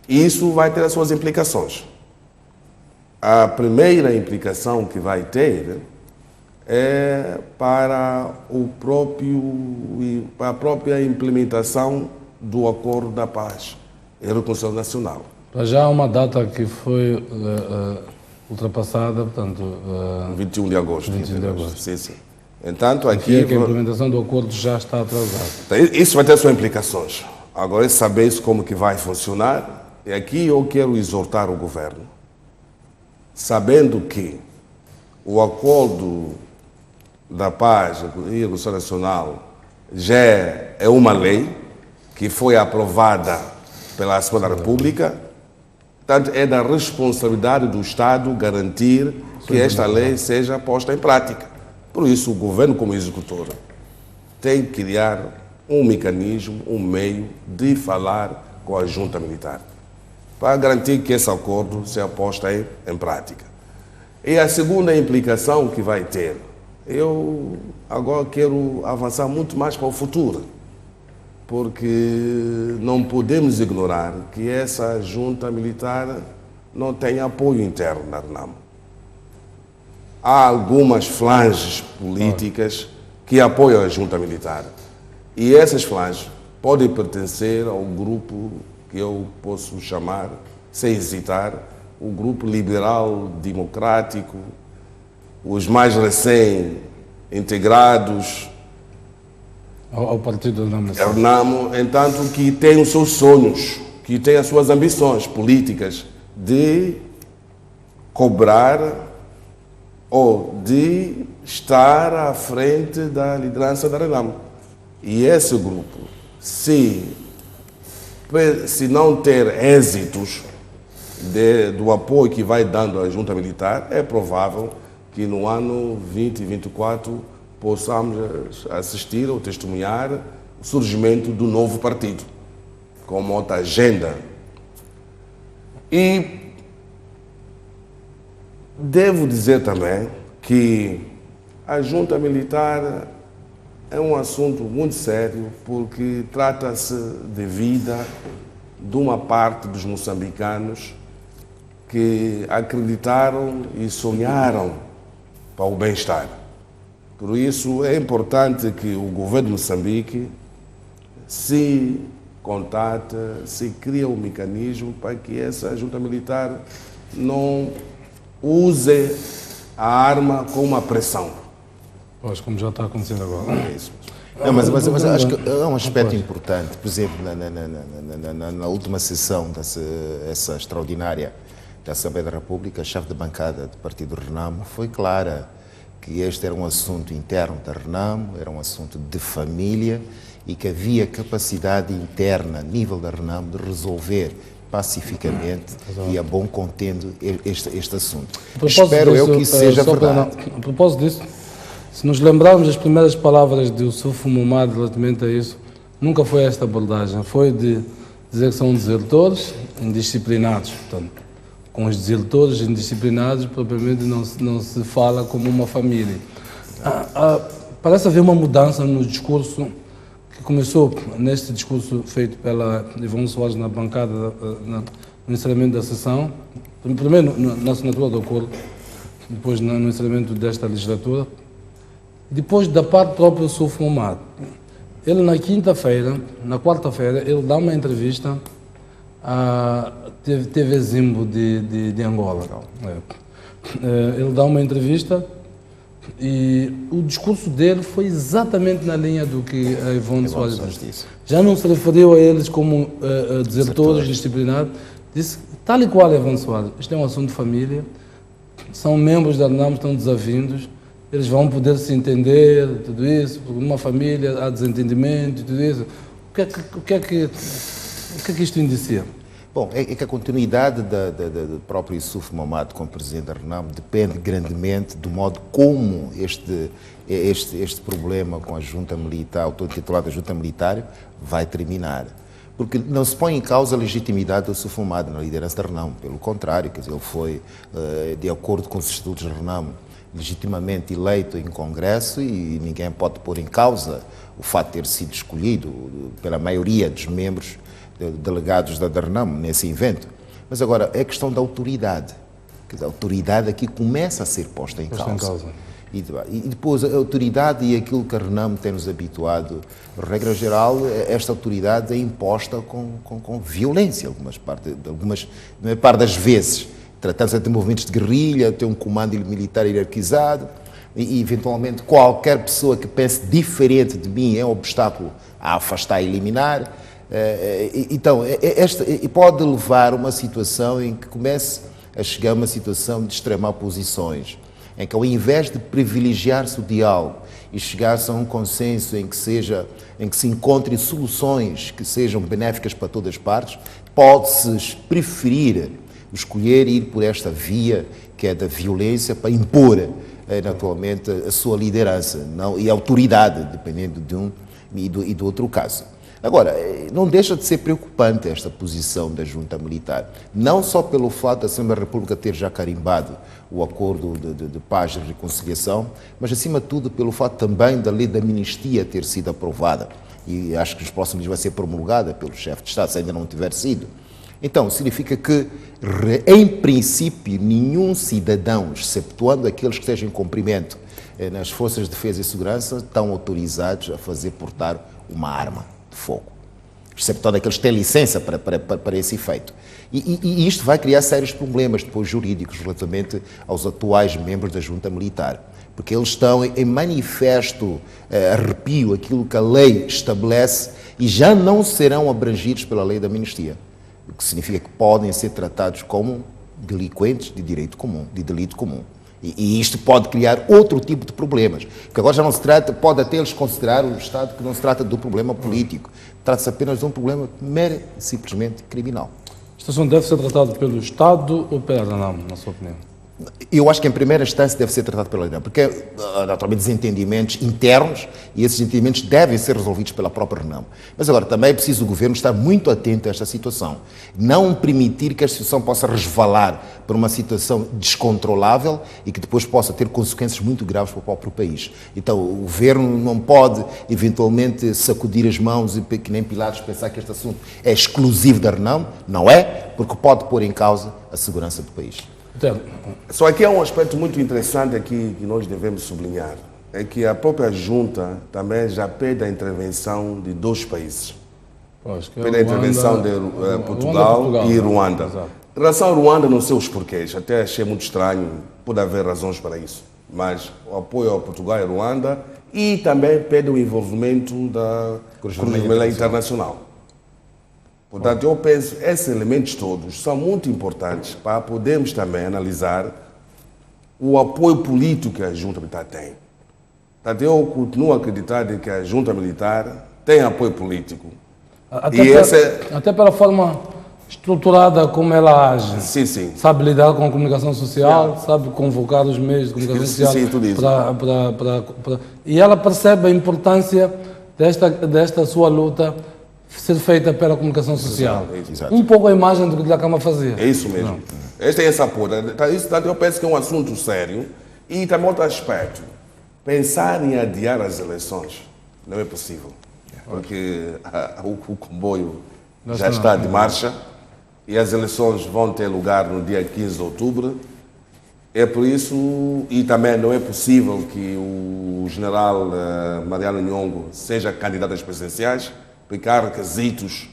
E isso vai ter as suas implicações. A primeira implicação que vai ter é para a própria implementação do Acordo da Paz e Reconciliação Nacional. já há uma data que foi ultrapassada, portanto... 21 de agosto. 21 de agosto. Sim, sim. Entanto, aqui... Significa que a implementação do acordo já está atrasada. Isso vai ter suas implicações. Agora, saber isso como que vai funcionar. E aqui eu quero exortar o governo, sabendo que o acordo da paz e revolução nacional já é uma lei que foi aprovada pela Assembleia da República, portanto, é da responsabilidade do Estado garantir que esta lei seja posta em prática. Por isso, o governo, como executor, tem que criar um mecanismo, um meio de falar com a junta militar, para garantir que esse acordo seja posto em prática. E a segunda implicação que vai ter, eu agora quero avançar muito mais para o futuro, porque não podemos ignorar que essa junta militar não tem apoio interno na RENAMO. Há algumas flanges políticas que apoiam a junta militar. E essas flanges podem pertencer ao grupo que eu posso chamar, sem hesitar, o grupo liberal democrático, os mais recém-integrados Ao partido da nação. RENAMO, entanto, que tem os seus sonhos, que tem as suas ambições políticas de cobrar ou de estar à frente da liderança da RENAMO. E esse grupo, se não ter êxitos do apoio que vai dando à junta militar, é provável que no ano 2024 possamos assistir ou testemunhar o surgimento do novo partido, com outra agenda. E devo dizer também que a junta militar é um assunto muito sério, porque trata-se de vida de uma parte dos moçambicanos que acreditaram e sonharam para o bem-estar. Por isso é importante que o governo de Moçambique se contata, se cria um mecanismo para que essa junta militar não use a arma como uma pressão. Pois, como já está acontecendo agora. É isso. Não, mas acho que é um aspecto importante. Por exemplo, na última sessão essa extraordinária da Assembleia da República, a chefe de bancada do partido RENAMO foi clara que este era um assunto interno da RENAMO, era um assunto de família e que havia capacidade interna, a nível da RENAMO, de resolver pacificamente e a bom contendo este assunto. Espero eu que isso seja verdade. A propósito disso, se nos lembrarmos das primeiras palavras de Yusuf Momad relativamente a isso, nunca foi esta abordagem, foi de dizer que são desertores indisciplinados. Portanto, com os desertores indisciplinados, propriamente não se fala como uma família. Parece haver uma mudança no discurso que começou neste discurso feito pela Ivone Soares na bancada, no encerramento da sessão, primeiro na assinatura do acordo, depois no encerramento desta legislatura, depois da parte própria do Yusuf Momad. Ele na quarta-feira, ele dá uma entrevista à TV Zimbo de Angola. Ele dá uma entrevista e o discurso dele foi exatamente na linha do que a Ivone Soares disse. Já não se referiu a eles como desertores disciplinados, disse tal e qual a Ivone Soares, isto é um assunto de família, são membros da RENAMO, estão desavindos, eles vão poder se entender, tudo isso, porque numa família há desentendimento e tudo isso. O que é que isto indicia? Bom, é que a continuidade do próprio Yusuf Momad como presidente da RENAMO depende grandemente do modo como este problema com a junta militar, auto-intitulada junta militar, vai terminar. Porque não se põe em causa a legitimidade do Yusuf Momad na liderança da RENAMO. Pelo contrário, quer dizer, ele foi, de acordo com os estatutos da RENAMO, legitimamente eleito em Congresso e ninguém pode pôr em causa o fato de ter sido escolhido pela maioria dos membros delegados da RENAMO nesse evento. Mas agora, é questão da autoridade. Quer dizer, a autoridade aqui começa a ser posta em causa. E depois, a autoridade e aquilo que a RENAMO tem nos habituado, regra geral, esta autoridade é imposta com violência, algumas parte das vezes. Tratando-se de movimentos de guerrilha, tem um comando militar hierarquizado. e eventualmente qualquer pessoa que pense diferente de mim é um obstáculo a afastar e eliminar. Então, pode levar a uma situação em que comece a chegar a uma situação de extremar posições, em que ao invés de privilegiar-se o diálogo e chegar-se a um consenso em que se encontrem soluções que sejam benéficas para todas as partes, pode-se preferir escolher ir por esta via que é da violência para impor naturalmente a sua liderança e a autoridade, dependendo de um e do outro caso. Agora, não deixa de ser preocupante esta posição da junta militar, não só pelo fato da Assembleia da República ter já carimbado o acordo de paz e reconciliação, mas acima de tudo pelo fato também da lei da amnistia ter sido aprovada, e acho que nos próximos dias vai ser promulgada pelo chefe de Estado, se ainda não tiver sido. Então, significa que, em princípio, nenhum cidadão, exceptuando aqueles que estejam em cumprimento nas Forças de Defesa e Segurança, estão autorizados a fazer portar uma arma de fogo, exceptuando aqueles que têm licença para esse efeito. E isto vai criar sérios problemas depois jurídicos relativamente aos atuais membros da junta militar, porque eles estão em manifesto arrepio aquilo que a lei estabelece e já não serão abrangidos pela lei da amnistia, o que significa que podem ser tratados como delinquentes de direito comum, de delito comum. E isto pode criar outro tipo de problemas, porque agora já não se trata, pode até eles considerar o Estado que não se trata de um problema político, trata-se apenas de um problema mero e simplesmente criminal. Este assunto deve ser tratado pelo Estado ou pela RENAM, na sua opinião? Eu acho que em primeira instância deve ser tratado pela RENAM, porque naturalmente desentendimentos internos e esses entendimentos devem ser resolvidos pela própria RENAM. Mas agora também é preciso o Governo estar muito atento a esta situação, não permitir que a situação possa resvalar para uma situação descontrolável e que depois possa ter consequências muito graves para o próprio país. Então o Governo não pode eventualmente sacudir as mãos e que nem Pilatos pensar que este assunto é exclusivo da RENAM, não é, porque pode pôr em causa a segurança do país. Só aqui há um aspecto muito interessante aqui que nós devemos sublinhar, é que a própria junta também já pede a intervenção de dois países. Pede a intervenção de Portugal e Ruanda. Exato. Em relação a Ruanda, não sei os porquês, até achei muito estranho, pode haver razões para isso, mas o apoio ao Portugal e Ruanda e também pede o envolvimento da Cruz Vermelha Internacional. Portanto, eu penso que esses elementos todos são muito importantes para podermos também analisar o apoio político que a junta militar tem. Portanto, eu continuo a acreditar que a junta militar tem apoio político. Até pela forma estruturada como ela age. Sim, sim. Sabe lidar com a comunicação social, sabe convocar os meios de comunicação social. Sim, tudo isso. E ela percebe a importância desta sua luta ser feita pela comunicação social. Exato. Um pouco a imagem do que o Dhlakama fazia. É isso mesmo. Este é esse apoio. Portanto, eu penso que é um assunto sério. E também outro aspecto. Pensar em adiar as eleições não é possível. Porque o comboio já está de marcha e as eleições vão ter lugar no dia 15 de outubro. É por isso, e também não é possível que o general Mariano Nhongo seja candidato às presidenciais, porque há requisitos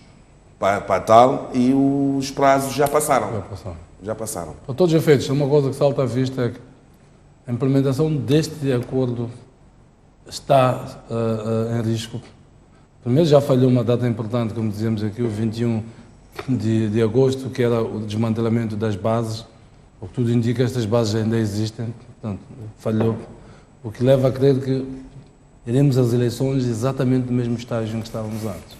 para tal e os prazos já passaram. Já passaram. Para todos os efeitos, uma coisa que salta à vista é que a implementação deste acordo está em risco. Primeiro já falhou uma data importante, como dizemos aqui, o 21 de agosto, que era o desmantelamento das bases. O que tudo indica que estas bases ainda existem, portanto, falhou. O que leva a crer que iremos às eleições exatamente no mesmo estágio em que estávamos antes.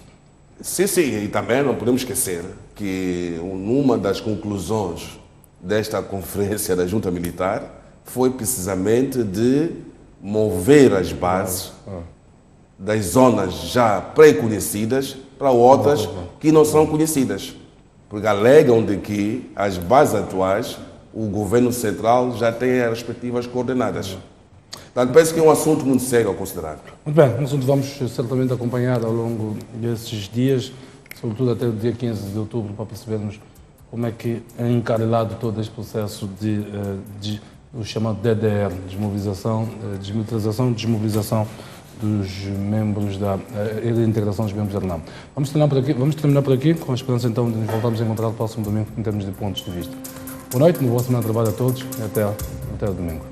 Sim, sim, e também não podemos esquecer que numa das conclusões desta conferência da Junta Militar foi precisamente de mover as bases das zonas já pré-conhecidas para outras que não são conhecidas, porque alegam de que as bases atuais o governo central já tem as respectivas coordenadas. Portanto, penso que é um assunto muito sério a considerar. Muito bem, um assunto que vamos certamente acompanhar ao longo desses dias, sobretudo até o dia 15 de outubro, para percebermos como é que é encarrilado todo este processo o chamado DDR, desmilitarização, desmobilização dos membros e da integração dos membros da RENAM. Vamos terminar por aqui, com a esperança então de nos voltarmos a encontrar no próximo domingo em termos de pontos de vista. Boa noite, uma boa semana de trabalho a todos e até o domingo.